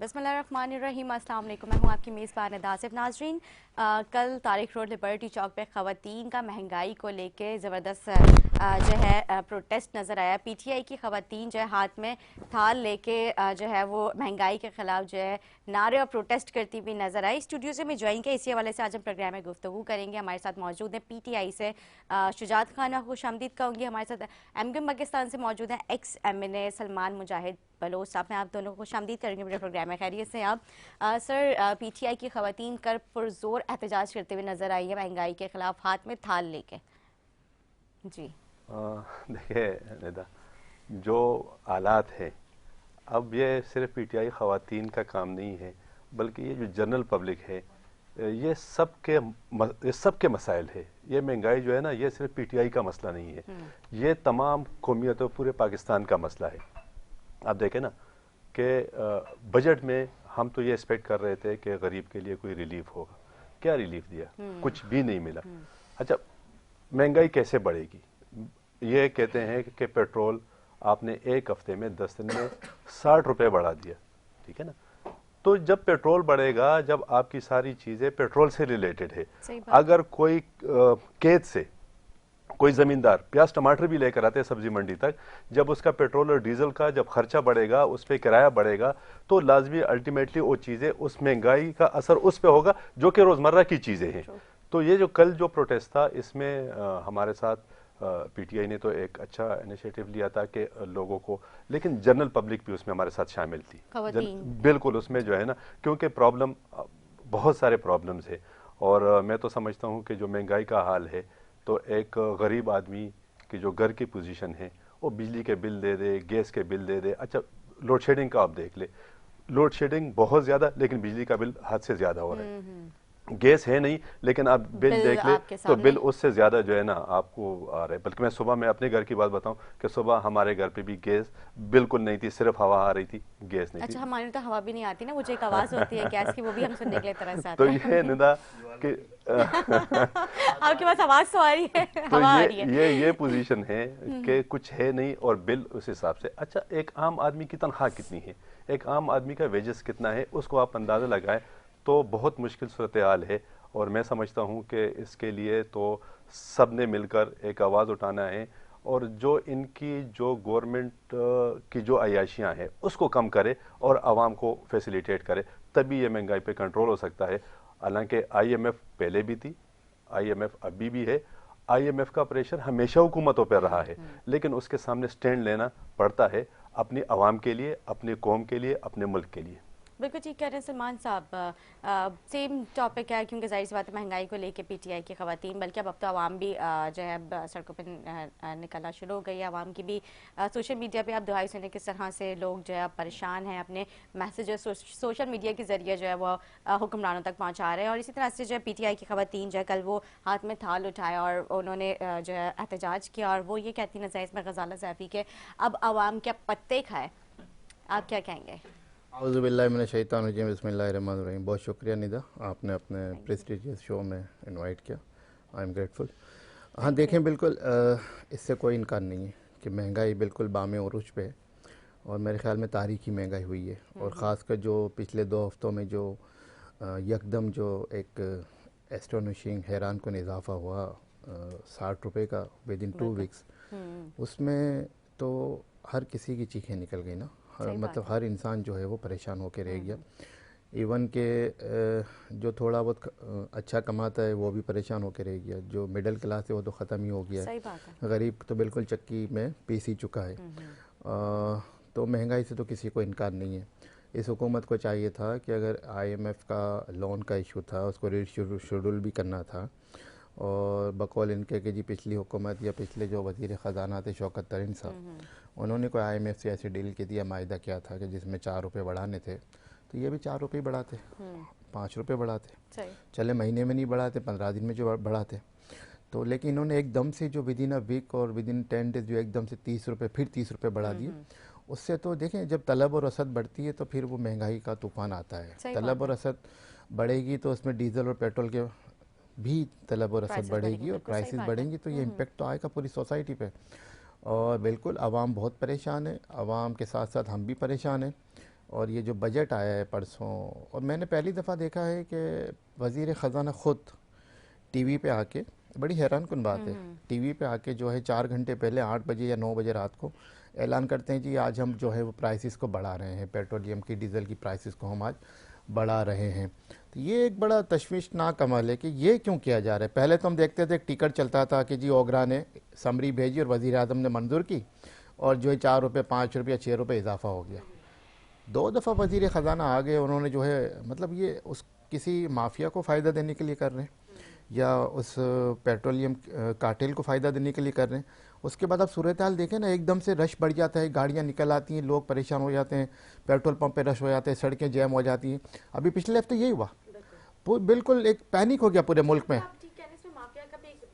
बिस्मिल्लाहिर्रहमानिर्रहीम। अस्सलाम वालेकुम। मैं हूँ आपकी मेज़बान आसिफ। नाजरीन, कल तारिक रोड लिबर्टी चौक पे ख़वातीन का महंगाई को लेके ज़बरदस्त जो है प्रोटेस्ट नज़र आया। पीटीआई की ख़वातीन जो है हाथ में थाल लेके जो है वो महंगाई के ख़िलाफ़ जो है नारे और प्रोटेस्ट करती हुई नज़र आई। स्टूडियो से मैं ज्वाइन किया, इसी हवाले से आज हम प्रोग्राम में गुफ्तगू करेंगे। हमारे साथ मौजूद हैं पीटीआई से शुजात खान, खुशामदीद कहूँगी। हमारे साथ एमक्यूएम पाकिस्तान से मौजूद हैं एक्स एमएनए सलमान मुजाहिद बलोच साहब। मैं आप दोनों को खुशामदीद करेंगे मेरे प्रोग्राम में। खैरियत से आप सर? पीटीआई की ख़वातीन कर पुरजोर एहतजाज करते हुए नजर आई है महंगाई के खिलाफ, हाथ में थाल लेके। जी देखिए निदा, जो हालात है अब ये सिर्फ पीटीआई ख़वातीन का काम नहीं है, बल्कि ये जो जनरल पब्लिक है ये सब के मसाइल है। ये महंगाई जो है ना, ये सिर्फ पीटीआई का मसला नहीं है, ये तमाम कौमियतों पूरे पाकिस्तान का मसला है। आप देखें ना कि बजट में हम तो ये एक्सपेक्ट कर रहे थे कि गरीब के लिए कोई रिलीफ होगा। क्या रिलीफ दिया? कुछ भी नहीं मिला। अच्छा, महंगाई कैसे बढ़ेगी? ये कहते हैं कि पेट्रोल आपने एक हफ्ते में 10 दिन में 60 रुपए बढ़ा दिया, ठीक है ना। तो जब पेट्रोल बढ़ेगा, जब आपकी सारी चीजें पेट्रोल से रिलेटेड है, अगर कोई खेत से कोई जमींदार प्याज टमाटर भी लेकर आते हैं सब्जी मंडी तक, जब उसका पेट्रोल और डीजल का जब खर्चा बढ़ेगा, उस पर किराया बढ़ेगा, तो लाजमी अल्टीमेटली वो चीजें, उस महंगाई का असर उस पर होगा जो कि रोजमर्रा की चीजें हैं। तो ये जो कल जो प्रोटेस्ट था, इसमें हमारे साथ पीटीआई ने तो एक अच्छा इनिशिएटिव लिया था कि लोगों को, लेकिन जनरल पब्लिक भी उसमें हमारे साथ शामिल थी। बिल्कुल उसमें जो है ना, क्योंकि प्रॉब्लम बहुत सारे प्रॉब्लम्स है। और मैं तो समझता हूँ कि जो महंगाई का हाल है, तो एक गरीब आदमी की जो घर की पोजीशन है, वो बिजली के बिल दे दे, गैस के बिल दे दे। अच्छा, लोड शेडिंग का आप देख ले, लोड शेडिंग बहुत ज्यादा, लेकिन बिजली का बिल हद से ज्यादा हो रहा है। गैस है नहीं, लेकिन आप बिल देख ले तो बिल उससे ज्यादा जो है ना आपको आ रहा है। बल्कि मैं सुबह में अपने घर की बात बताऊं कि सुबह हमारे घर पे भी गैस बिल्कुल नहीं थी, सिर्फ हवा आ रही थी, गैस नहीं थी। अच्छा, हमारे तो हवा भी नहीं आती ना, मुझे एक आवाज होती है गैस की, वो भी हम सुनने के लिए तरस आते तो हैं। ये निदा कि आपके पास आवाज तो आ रही है, तो हवा आ रही है। ये पोजीशन है कि कुछ है नहीं और बिल उस हिसाब से। अच्छा, एक आम आदमी की तनख्वाह कितनी है, एक आम आदमी का वेजेस कितना है, उसको आप अंदाजा लगाएं तो बहुत मुश्किल सूरत हाल है। और मैं समझता हूं कि इसके लिए तो सब ने मिलकर एक आवाज़ उठाना है, और जो इनकी जो गवर्नमेंट की जो अयाशियां हैं उसको कम करे और आवाम को फैसिलिटेट करे, तभी ये महंगाई पे कंट्रोल हो सकता है। हालांकि आईएमएफ पहले भी थी, आईएमएफ अभी भी है, आईएमएफ का प्रेशर हमेशा हुकूमतों पर रहा है, लेकिन उसके सामने स्टैंड लेना पड़ता है अपनी आवाम के लिए, अपनी कौम के लिए, अपने मुल्क के लिए। बिल्कुल ठीक कह रहे हैं सलमान साहब। सेम टॉपिक है, क्योंकि जाहिर सी बात है महंगाई को लेके पीटीआई की ख़वातीन, बल्कि अब तो आवाम भी जो है सड़कों पर निकलना शुरू हो गई है। आवाम की भी सोशल मीडिया पे आप दुहाई सुने किस तरह से लोग जो है परेशान हैं, अपने मैसेजेस सोशल मीडिया के ज़रिए जो है वो हुक्मरानों तक पहुँचा रहे हैं। और इसी तरह से जो है पीटीआई की ख़वातीन जो है कल वो हाथ में थाल उठाया और उन्होंने जो है एहतजाज किया, और वो ये कहती नज़र इसमें गज़ाला ज़ैफ़ी के अब आवाम क्या पत्ते खाए। आप क्या कहेंगे? औज़ुबिल्लाहिमिनश्शैतानिर्रजीम, बिस्मिल्लाहिर्रहमानिर्रहीम। बहुत शुक्रिया निदा, आपने अपने प्रेस्टिजियस शो में इनवाइट किया। I am grateful. हाँ देखें, बिल्कुल इससे कोई इनकार नहीं है कि महंगाई बिल्कुल बामे उरूज पे है, और मेरे ख्याल में तारीखी महंगाई हुई है। और ख़ासकर जो पिछले 2 हफ्तों में जो यकदम जो एक एस्टोनिशिंग हैरान कुन इजाफा हुआ 60 रुपये का विद इन 2 वीक्स, उसमें तो हर किसी की चीखें निकल गई ना। मतलब हर इंसान जो है वो परेशान होकर रह गया। इवन के जो थोड़ा बहुत अच्छा कमाता है वो भी परेशान होकर रह गया। जो मिडिल क्लास है वो तो ख़त्म ही हो गया है। गरीब तो बिल्कुल चक्की में पीस ही चुका है। तो महंगाई से तो किसी को इनकार नहीं है। इस हुकूमत को चाहिए था कि अगर आईएमएफ का लोन का इशू था उसको शेड्यूल भी करना था, और बकौल इनके कि जी पिछली हुकूमत या पिछले जो वज़ीर ख़जाना थे शौकत तरीन साहब, उन्होंने कोई आईएमएफ से ऐसी डील की थी या मायदा किया था कि जिसमें 4 रुपये बढ़ाने थे, तो ये भी 4 रुपये बढ़ाते, 5 रुपये बढ़ाते, चले महीने में नहीं बढ़ाते, 15 दिन में जो बढ़ाते। तो लेकिन इन्होंने एकदम से जो विद इन अ वीक और विद इन 10 डेज जो एकदम से 30 रुपये, फिर 30 रुपये बढ़ा दिए। उससे तो देखें, जब तलब और रसद बढ़ती है तो फिर वो महंगाई का तूफान आता है। तलब और रसद बढ़ेगी तो उसमें डीजल और पेट्रोल के भी तलब और रसद बढ़ेगी और प्राइसेस बढ़ेंगी, तो ये इम्पेक्ट तो आएगा पूरी सोसाइटी पे। और बिल्कुल आवाम बहुत परेशान है, आवाम के साथ साथ हम भी परेशान हैं। और ये जो बजट आया है परसों, और मैंने पहली दफ़ा देखा है कि वज़ीर ख़ज़ाना ख़ुद टीवी पे आके, बड़ी हैरान कुन बात है, टीवी पे आके जो है 4 घंटे पहले 8 बजे या 9 बजे रात को ऐलान करते हैं जी आज हम जो है वो प्राइसेस को बढ़ा रहे हैं, पेट्रोलियम की, डीज़ल की प्राइसेस को हम आज बढ़ा रहे हैं। तो ये एक बड़ा तशवीशनाक अमल है कि ये क्यों किया जा रहा है। पहले तो हम देखते थे एक टिकट चलता था कि जी ओगरा ने समरी भेजी और वज़ीर आज़म ने मंजूर की और जो है 4 रुपये, 5 रुपये, 6 रुपये इजाफा हो गया। 2 दफ़ा वज़ीर ख़ज़ाना आ गए, उन्होंने जो है मतलब ये उस किसी माफिया को फ़ायदा देने के लिए कर रहे हैं या उस पेट्रोलियम कार्टेल को फ़ायदा देने के लिए कर रहे हैं। उसके बाद आप सूरत हाल देखें ना, एकदम से रश बढ़ जाता है, गाड़ियाँ निकल आती हैं, लोग परेशान हो जाते हैं, पेट्रोल पंप पे रश हो जाते हैं, सड़कें जैम हो जाती हैं। अभी पिछले हफ्ते यही हुआ, बिल्कुल एक पैनिक हो गया पूरे मुल्क में।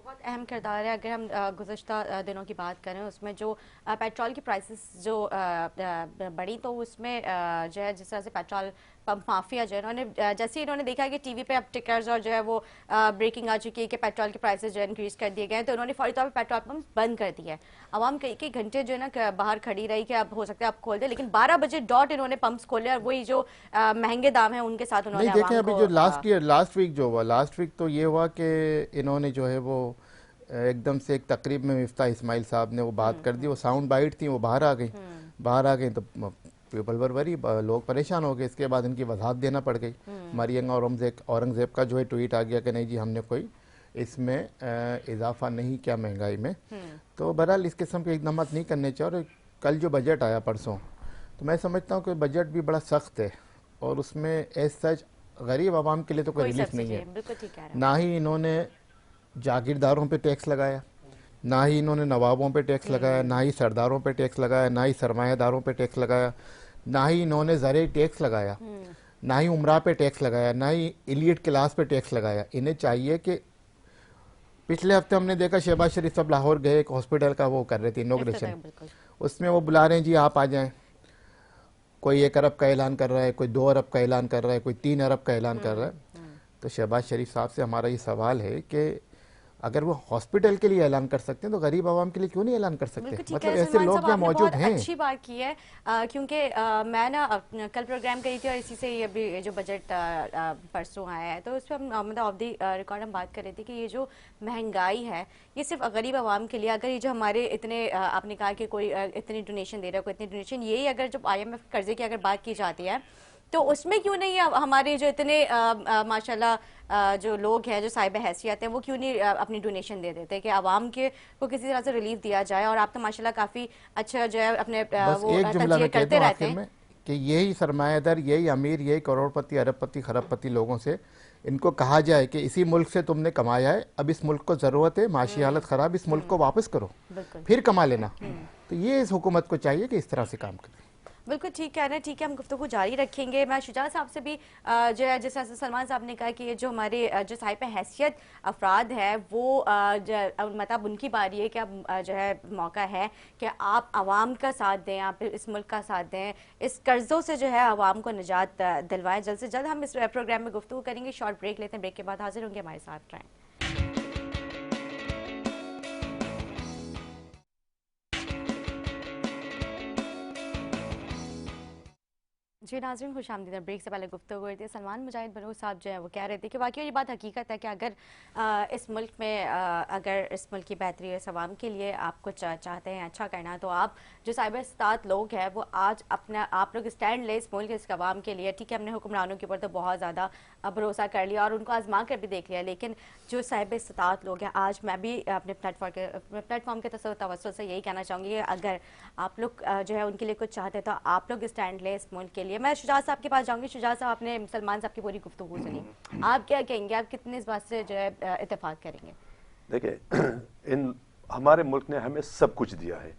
बहुत अहम किरदार है। अगर हम गुज़श्ता दिनों की बात करें, उसमें जो पेट्रोल की प्राइसेस जो बढ़ी, तो उसमें जो है जिस तरह से पेट्रोल पंप माफिया जो है इन्होंने जैसे ही इन्होंने देखा कि टीवी पे अब टिकर्स और जो है वो ब्रेकिंग आ चुकी है कि पेट्रोल के प्राइसेस जो है इंक्रीज कर दिए गए हैं, तो उन्होंने फौरी तौर पर पेट्रोल पंप बंद कर दिया है। आवाम कई घंटे जो है ना बाहर खड़ी रही कि अब हो सकता है अब खोल दे, लेकिन 12 बजे डॉट इन्होंने पंप्स खोले और वही जो महंगे दाम है उनके साथ उन्होंने नहीं देखें, अभी जो लास्ट वीक जो हुआ, लास्ट वीक तो ये हुआ कि इन्होंने जो है वो एकदम से एक तकरीब में मिफ्ता इस्माइल साहब ने वो बात कर दी, वो साउंड बाइट थी, वो बाहर आ गई तो पीपल वर वरी, लोग परेशान हो गए। इसके बाद इनकी वजाहत देना पड़ गई। मरियम औरंगजेब का जो है ट्वीट आ गया कि नहीं जी हमने कोई इसमें इजाफा नहीं किया महंगाई में। तो बहरहाल इस किस्म के इकदाम नहीं करने चाहिए। और कल जो बजट आया परसों, तो मैं समझता हूँ कि बजट भी बड़ा सख्त है और उसमें एज सच गरीब आवाम के लिए तो कोई रिलीफ नहीं है। ना ही इन्होंने जागीरदारों पे टैक्स लगाया, ना ही इन्होंने नवाबों पे टैक्स लगाया, ना ही सरदारों पे टैक्स लगाया, ना ही सरमायादारों पे टैक्स लगाया, ना ही इन्होंने ज़रे टैक्स लगाया, ना ही उमरा पे टैक्स लगाया, ना ही इलीट क्लास पे टैक्स लगाया। इन्हें चाहिए कि पिछले हफ्ते हमने देखा शहबाज शरीफ साहब लाहौर गए, एक हॉस्पिटल का वो कर रहे थे इनॉग्रेशन, उसमें वो बुला रहे हैं जी आप आ जाएं। कोई 1 अरब का ऐलान कर रहा है, कोई 2 अरब का ऐलान कर रहा है, कोई 3 अरब का ऐलान कर रहा है। तो शहबाज शरीफ साहब से हमारा ये सवाल है कि अगर वो हॉस्पिटल के लिए ऐलान कर सकते हैं तो गरीब आवाम के लिए क्यों नहीं ऐलान कर सकते? मतलब ऐसे लोग क्या मौजूद हैं। अच्छी बात की है, क्योंकि मैं ना कल प्रोग्राम करी थी और इसी से ये अभी जो बजट परसों आया है, तो उस पर हम मतलब ऑफ द रिकॉर्ड हम बात कर रहे थे कि ये जो महंगाई है ये सिर्फ गरीब आवाम के लिए, अगर ये जो हमारे इतने आपने कहा कि कोई इतनी डोनेशन दे रहा है, कोई इतनी डोनेशन, यही अगर जो IMF कर्जे की अगर बात की जाती है तो उसमें क्यों नहीं हमारे जो इतने माशाल्लाह जो लोग हैं जो साहिब हैसियत हैं वो क्यों नहीं अपनी डोनेशन दे देते कि आवाम के को किसी तरह से रिलीफ दिया जाए। और आप तो माशाल्लाह काफी अच्छा जो है अपने वो तजज़िया करते रहते हैं कि यही सरमायादार, यही अमीर, यही करोड़पति, अरबपति, खरबपति लोगों से इनको कहा जाए कि इसी मुल्क से तुमने कमाया है, अब इस मुल्क को जरूरत है, माशी हालत खराब, इस मुल्क को वापस करो फिर कमा लेना। तो ये इस हुकूमत को चाहिए कि इस तरह से काम करे। बिल्कुल ठीक कह रहे हैं। ठीक है, हम गुफ्तगू जारी रखेंगे। मैं शुजा साहब से भी जो है जिस तरह से सलमान साहब ने कहा कि ये जो हमारे जो साहिब हैसियत अफराद है वो मतलब उनकी बारी है कि अब जो है मौका है कि आप आवाम का साथ दें, आप इस मुल्क का साथ दें, इस कर्ज़ों से जो है आवाम को निजात दिलवाएं। जल्द से जल्द हम इस प्रोग्राम में गुफ्तगू करेंगे। शॉर्ट ब्रेक लेते हैं, ब्रेक के बाद हाजिर होंगे, हमारे साथ रहें। जी नाज़रीन, खुश आमदीद। ब्रेक से पहले गुफ्तगू हुई थी, सलमान मुजाहिद बलूच साहब जो है वो कह रहे थे कि वाकई ये बात हकीकत है कि अगर इस मुल्क में अगर इस मुल्क की बेहतरी इस आवाम के लिए आप कुछ चाहते हैं अच्छा करना, तो आप जो साहिब इस्तात लोग हैं वो आज अपना आप लोग स्टैंड ले इस मुल्क इस आवाम के लिए। ठीक है, हमने हुक्मरानों के ऊपर तो बहुत ज़्यादा भरोसा कर लिया और उनको आजमा कर भी देख लिया, लेकिन जो साहिब इस्तात लोग हैं, आज मैं भी अपने प्लेटफॉर्म के तवज्जुह से यही कहना चाहूँगी कि अगर आप लोग जो है उनके लिए कुछ चाहते हैं तो आप लोग स्टैंड लें इस मुल्क के लिए। मैं शुजा साहब के पास जाऊंगी। शुजा साहब, आपने सलमान साहब की पूरी गुफ्तगू सुनी, आप क्या कहेंगे, आप कितने इस बात से जो है इत्तेफाक करेंगे? देखिए, इन हमारे मुल्क ने हमें सब कुछ दिया है,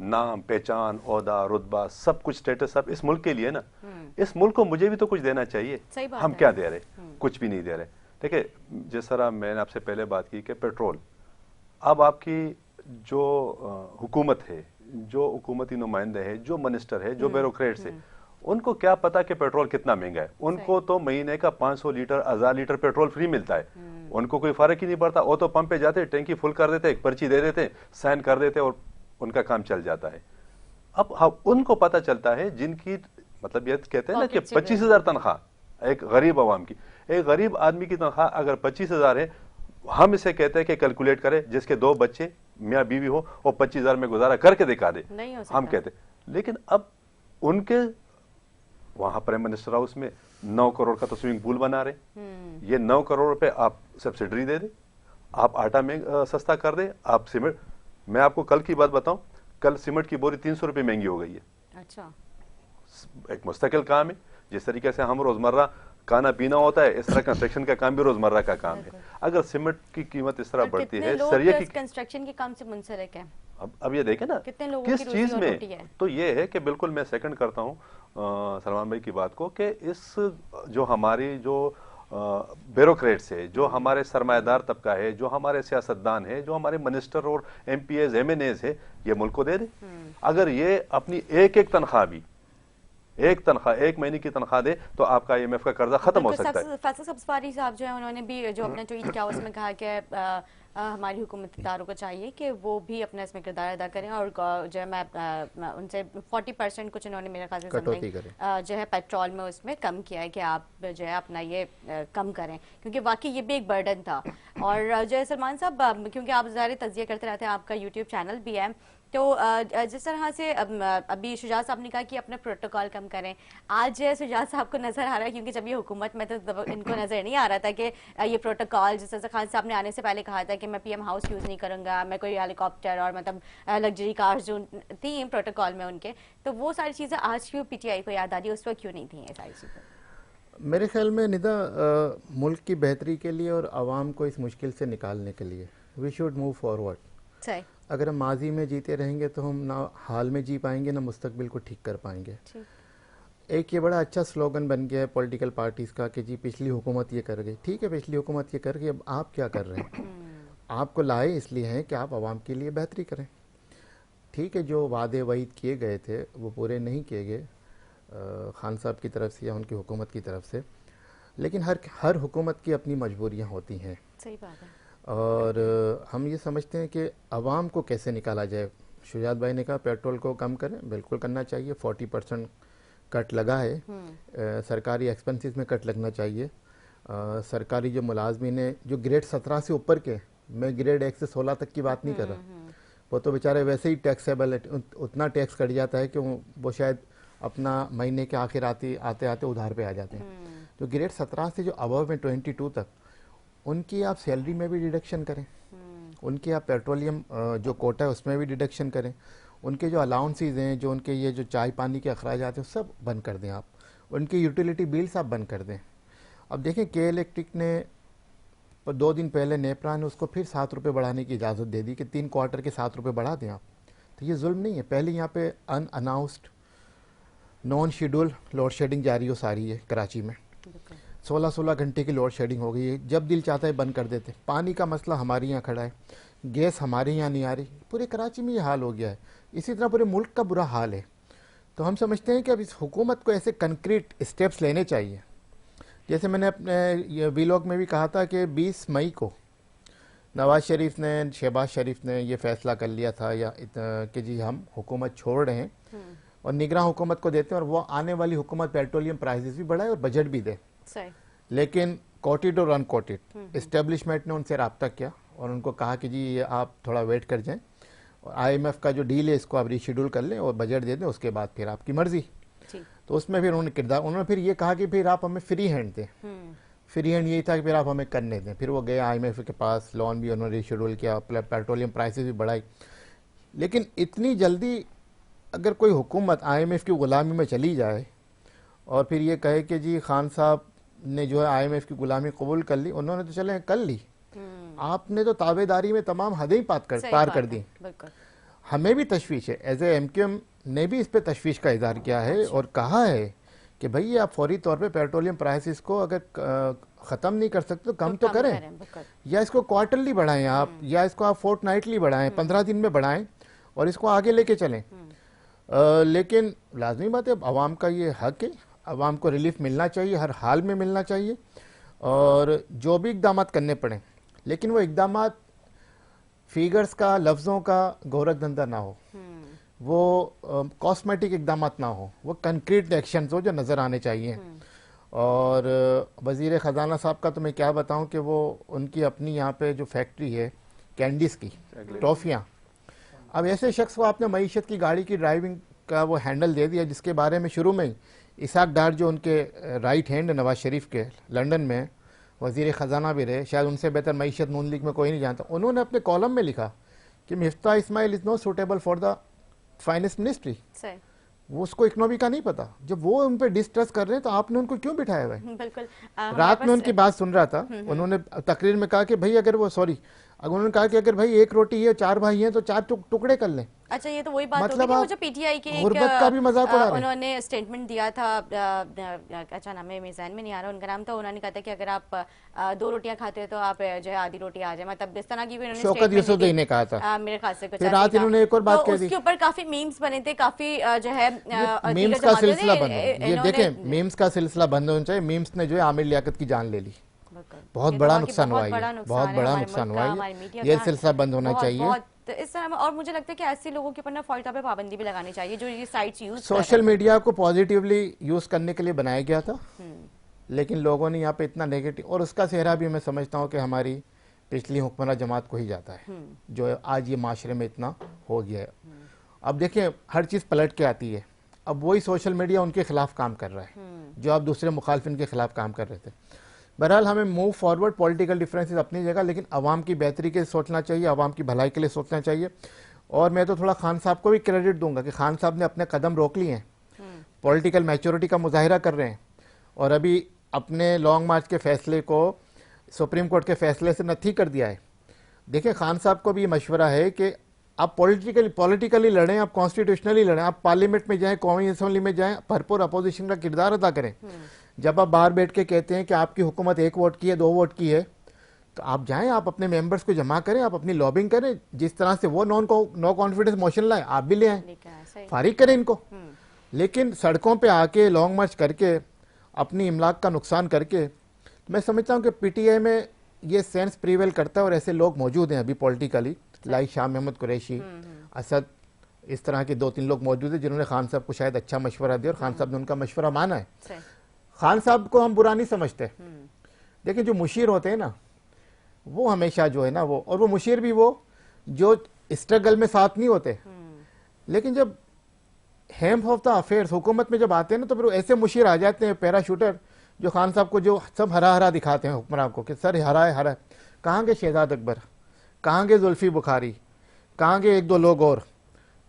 नाम, पहचान, ओहदा, रुतबा, सब कुछ, स्टेटस सब इस मुल्क के लिए ना। इस मुल्क को मुझे भी तो कुछ देना चाहिए। हम क्या दे रहे? कुछ भी नहीं दे रहे। देखिए, जिस तरह मैंने आपसे पहले बात की कि पेट्रोल, अब आपकी जो हुकूमत है, जो हुकूमती नुमाइंदे है, जो मिनिस्टर है, जो ब्यूरोक्रेट्स है, उनको क्या पता कि पेट्रोल कितना महंगा है। उनको तो महीने का 500 लीटर 1000 लीटर पेट्रोल फ्री मिलता है, उनको कोई फर्क ही नहीं पड़ता। वो तो पंप पे जाते, टैंकी फुल कर देते, एक पर्ची दे देते, साइन कर देते और उनका काम चल जाता है। अब उनको पता चलता है जिनकी मतलब ये कहते हैं ना कि Pocket से 25,000 तनख्वाह एक गरीब आवाम की, एक गरीब आदमी की तनख्वाह अगर 25,000 है, हम इसे कहते हैं कि कैलकुलेट करें जिसके 2 बच्चे मियाँ बीवी हो और 25,000 में गुजारा करके दिखा दे, नहीं हो हम सकता। कहते हैं। लेकिन अब उनके वहां प्राइम मिनिस्टर हाउस में 9 करोड़ का तो स्विमिंग पूल बना रहे, ये 9 करोड़ रुपए आप सब्सिडी दे दे, आप आटा में सस्ता कर दे, आप सीमेंट, मैं आपको कल की बात बताऊं, कल सीमेंट की बोरी 300 रुपये महंगी हो गई है। अच्छा, एक मुस्तकिल काम है, जिस तरीके से हम रोजमर्रा खाना पीना होता है, इस तरह कंस्ट्रक्शन का काम भी रोजमर्रा का काम है। अगर सीमेंट की कीमत इस तरह और बढ़ती कितने है, लोग सरिया की, कंस्ट्रक्शन के काम से मुंसलिक हैं? अब ये देखें ना कितने लोगों किस की रोजी चीज और में, रोटी है? तो ये है कि बिल्कुल मैं सेकंड करता हूँ सलमान भाई की बात को कि इस जो हमारी जो ब्यूरोक्रेट्स है, जो हमारे सरमायादार तबका है, जो हमारे सियासतदान है, जो हमारे मिनिस्टर और एमपीएज एमएनएज है, ये मुल्क को दे दे। अगर ये अपनी एक एक तनख्वाह भी, एक तनख्वाह, एक महीने की तनख्वाह दे, तो आपका IMF का कर्जा खत्म हो सकता है। फैसल सब्सवारी साहब जो है उन्होंने भी जो अपना ट्वीट किया उसमें कहा कि हमारी हुकूमतदारों को चाहिए कि वो भी अपना इसमें किरदार अदा करें और जो है मैं उनसे 40% कुछ उन्होंने मेरे ख्याल से कटौती something, जो है पेट्रोल में उसमें कम किया है कि आप जो है अपना ये कम करें, क्योंकि वाकई ये भी एक बर्डन था। और जो है सलमान साहब, क्योंकि आप ज़ाहिर तज़किया करते रहते हैं, आपका यूट्यूब चैनल भी है, तो जिस तरह से अभी शुजात साहब ने कहा कि अपना प्रोटोकॉल कम करें, आज शुजात साहब को नजर आ रहा है, क्योंकि जब ये हुकूमत में तो इनको नजर नहीं आ रहा था कि ये प्रोटोकॉल, जिस तरह खान साहब ने आने से पहले कहा था कि मैं PM हाउस यूज़ नहीं करूंगा, मैं कोई हेलीकॉप्टर और मतलब लग्जरी कार्स जो थी प्रोटोकॉल में उनके, तो वो सारी चीज़ें आज क्यों PTI को याद आ रही है, उस वक्त क्यों नहीं थी ये सारी चीज़ें? मेरे ख्याल में निदा मुल्क की बेहतरी के लिए और आवाम को इस मुश्किल से निकालने के लिए वी शुड मूव फॉरवर्ड। सही। अगर हम माजी में जीते रहेंगे तो हम ना हाल में जी पाएंगे ना मुस्तकबिल को ठीक कर पाएंगे। एक ये बड़ा अच्छा स्लोगन बन गया है पॉलिटिकल पार्टीज़ का कि जी पिछली हुकूमत ये कर गई। ठीक है, पिछली हुकूमत ये कर गई, अब आप क्या कर रहे हैं? आपको लाए इसलिए हैं कि आप आवाम के लिए बेहतरी करें। ठीक है, जो वादे वईद किए गए थे वो पूरे नहीं किए गए खान साहब की तरफ से या उनकी हुकूमत की तरफ से, लेकिन हर हुकूमत की अपनी मजबूरियाँ होती हैं। सही बात है। और हम ये समझते हैं कि आवाम को कैसे निकाला जाए। शुजात भाई ने कहा पेट्रोल को कम करें, बिल्कुल करना चाहिए। 40% कट लगा है, सरकारी एक्सपेंसेस में कट लगना चाहिए। सरकारी जो मुलाजमीन है जो ग्रेड 17 से ऊपर के, मैं ग्रेड 1 से 16 तक की बात नहीं कर रहा, वो तो बेचारे वैसे ही टैक्सेबल है, उतना टैक्स कट जाता है कि वो शायद अपना महीने के आखिर आते आते उधार पे आ जाते हैं। तो ग्रेड 17 से जो अबव में 22 तक, उनकी आप सैलरी में भी डिडक्शन करें, उनके आप पेट्रोलियम जो कोटा है उसमें भी डिडक्शन करें, उनके जो अलाउंसेज हैं, जो उनके ये जो चाय पानी के अखराजात हैं सब बंद कर दें आप, उनकी यूटिलिटी बिल्स आप बंद कर दें। अब देखें के इलेक्ट्रिक ने 2 दिन पहले नेपरा ने उसको फिर 7 रुपये बढ़ाने की इजाज़त दे दी कि 3 क्वार्टर के 7 रुपये बढ़ा दें आप। तो ये जुल्म नहीं है। पहले यहाँ पे unannounced non schedule load shedding जारी हो सारी है कराची में, 16 घंटे की लोड शेडिंग हो गई है, जब दिल चाहता है बंद कर देते। पानी का मसला हमारे यहाँ खड़ा है, गैस हमारे यहाँ नहीं आ रही, पूरे कराची में ये हाल हो गया है। इसी तरह पूरे मुल्क का बुरा हाल है। तो हम समझते हैं कि अब इस हुकूमत को ऐसे कंक्रीट स्टेप्स लेने चाहिए। जैसे मैंने अपने वीलॉग में भी कहा था कि 20 मई को नवाज शरीफ ने, शहबाज शरीफ ने ये फैसला कर लिया था कि जी हम हुकूमत छोड़ रहे हैं और निगरान हुकूमत को देते हैं, और वो आने वाली हुकूमत पेट्रोलियम प्राइसेस भी बढ़ाए और बजट भी दे। सही। लेकिन कोटेड और अनकोटेड इस्टेब्लिशमेंट ने उनसे रब्ता किया और उनको कहा कि जी ये आप थोड़ा वेट कर जाएं, और IMF का जो डील है इसको आप रीशेड्यूल कर लें और बजट दे दें, उसके बाद फिर आपकी मर्जी। तो उसमें फिर उन्होंने फिर ये कहा कि फिर आप हमें फ्री हैंड दें। फ्री हैंड यही था कि फिर आप हमें करने दें। फिर वो गए IMF के पास, लोन भी उन्होंने रीशेड्यूल किया, पेट्रोलियम प्राइसेस भी बढ़ाई। लेकिन इतनी जल्दी अगर कोई हुकूमत IMF की गुलामी में चली जाए और फिर ये कहे कि जी खान साहब ने जो है IMF की गुलामी कबूल कर ली, उन्होंने तो चले कर ली, आपने तो ताबेदारी में तमाम हदें पार कर दी। हमें भी तशवीश है, एज ए MQM ने भी इस पर तशवीश का इजहार किया है और कहा है कि भाई आप फौरी तौर पे पेट्रोलियम प्राइसेस को अगर ख़त्म नहीं कर सकते तो कम तो करें, या इसको क्वार्टरली बढ़ाएं आप, या इसको आप फोर्टनाइटली बढ़ाएं, 15 दिन में बढ़ाएं और इसको आगे लेके चलें। लेकिन लाजमी बात है, आवाम का ये हक है, आवाम को रिलीफ मिलना चाहिए, हर हाल में मिलना चाहिए, और जो भी इकदाम करने पड़े, लेकिन वो इकदाम फिगर्स का, लफ्ज़ों का गोरख धंधा ना हो। वो कॉस्मेटिक इकदाम ना हो, वो कंक्रीट एक्शन हो जो नज़र आने चाहिए। और वज़ीर ख़जाना साहब का तो मैं क्या बताऊं कि वो उनकी अपनी यहाँ पे जो फैक्ट्री है कैंडीज़ की, टॉफ़ियाँ, अब ऐसे शख्स को आपने मईशत की गाड़ी की ड्राइविंग का वो हैंडल दे दिया, जिसके बारे में शुरू में ही इसाक डार जो उनके राइट हैंड नवाज शरीफ के, लंदन में वज़ीर ख़जाना भी रहे, शायद उनसे बेहतर मईशत नून लीग में कोई नहीं जानता, उन्होंने अपने कॉलम में लिखा कि Miftah Ismail is not suitable for the finance ministry. वो उसको इकोनॉमी का नहीं पता। जब वो उन पे डिस्ट्रस्ट कर रहे हैं तो आपने उनको क्यों बिठाया हुआ है? बिल्कुल। रात में उनकी बात सुन रहा था, उन्होंने तकरीर में कहा कि भाई अगर वो उन्होंने कहा कि अगर भाई एक रोटी है, 4 भाई हैं तो 4 टुकड़े कर लें। अच्छा, ये तो वही बात मतलब होगी ना, वो जो पीटीआई के गुर्बत का भी मजाक उड़ा रहे हैं। उन्होंने स्टेटमेंट दिया था, अच्छा नाम है मेज़ान में नहीं आ रहा उनका नाम, तो उन्होंने कहा था कि अगर आप 2 रोटियां खाते हो तो आप जो है आधी रोटी आ जाए, मतलब इस तरह की भी उन्होंने शौकत यूसुफज़ई ने कहा था मेरे ख्याल से कुछ फिर रात इन्होंने एक और बात कह दी, उसके ऊपर काफी मीम्स बने थे, काफी जो है मीम्स का सिलसिला बंद हो। ये देखें, मीम्स का सिलसिला बंद होना चाहिए। मीम्स ने जो है आमिर लियाकत की जान ले ली, बहुत बड़ा नुकसान हुआ है, बहुत बड़ा नुकसान हुआ है। ये सिलसिला बंद होना चाहिए इस तरह। और मुझे लगता है कि ऐसे लोगों के ऊपर ना फौरन पे पाबंदी भी लगानी चाहिए जो ये साइट्स यूज सोशल मीडिया को पॉजिटिवली यूज करने के लिए बनाया गया था, लेकिन लोगों ने यहाँ पे इतना नेगेटिव, और उसका सेहरा भी मैं समझता हूँ कि हमारी पिछली हुक्मरान जमात को ही जाता है, जो आज ये माशरे में इतना हो गया है। अब देखिए हर चीज़ पलट के आती है, अब वही सोशल मीडिया उनके खिलाफ काम कर रहा है जो अब दूसरे मुखालफिन के खिलाफ काम कर रहे थे। बहरहाल हमें मूव फॉरवर्ड, पॉलिटिकल डिफरेंसेस अपनी जगह, लेकिन आवाम की बेहतरी के लिए सोचना चाहिए, आवाम की भलाई के लिए सोचना चाहिए। और मैं तो थोड़ा खान साहब को भी क्रेडिट दूंगा कि खान साहब ने अपने कदम रोक लिए हैं, पॉलिटिकल मैच्योरिटी का मुजाहिरा कर रहे हैं, और अभी अपने लॉन्ग मार्च के फैसले को सुप्रीम कोर्ट के फैसले से नथी कर दिया है। देखिए खान साहब को भी ये मशवरा है कि आप पॉलिटिकली लड़ें, आप कॉन्स्टिट्यूशनली लड़ें, आप पार्लियामेंट में जाएं, कौमी असम्बली में जाएं, भरपूर अपोजिशन का किरदार अदा करें। जब आप बाहर बैठ के कहते हैं कि आपकी हुकूमत 1 वोट की है, 2 वोट की है, तो आप जाएं, आप अपने मेंबर्स को जमा करें, आप अपनी लॉबिंग करें, जिस तरह से वो नो कॉन्फिडेंस मोशन लाए, आप भी ले आए, फारिग करें इनको। लेकिन सड़कों पे आके लॉन्ग मार्च करके अपनी इमलाक का नुकसान करके, मैं समझता हूँ कि पीटीआई में ये सेंस प्रीवेल करता है, और ऐसे लोग मौजूद हैं अभी पॉलिटिकली, लाइक शाह महमूद कुरैशी, असद, इस तरह के 2-3 लोग मौजूद हैं जिन्होंने खान साहब को शायद अच्छा मशवरा दिया और खान साहब ने उनका मशवरा माना है। खान साहब को हम बुरा नहीं समझते, लेकिन जो मुशीर होते हैं ना, वो हमेशा जो है ना वो, और वो मुशीर भी वो जो स्ट्रगल में साथ नहीं होते, लेकिन जब हेम ऑफ द अफेयर्स हुकूमत में जब आते हैं ना, तो फिर ऐसे मुशीर आ जाते हैं पैराशूटर, जो खान साहब को जो सब हरा हरा दिखाते हैं हुक्मरान को कि सर हरा है हरा है। कहाँ के शहजाद अकबर, कहाँ के जुल्फी बुखारी, कहाँ के 1-2 लोग और।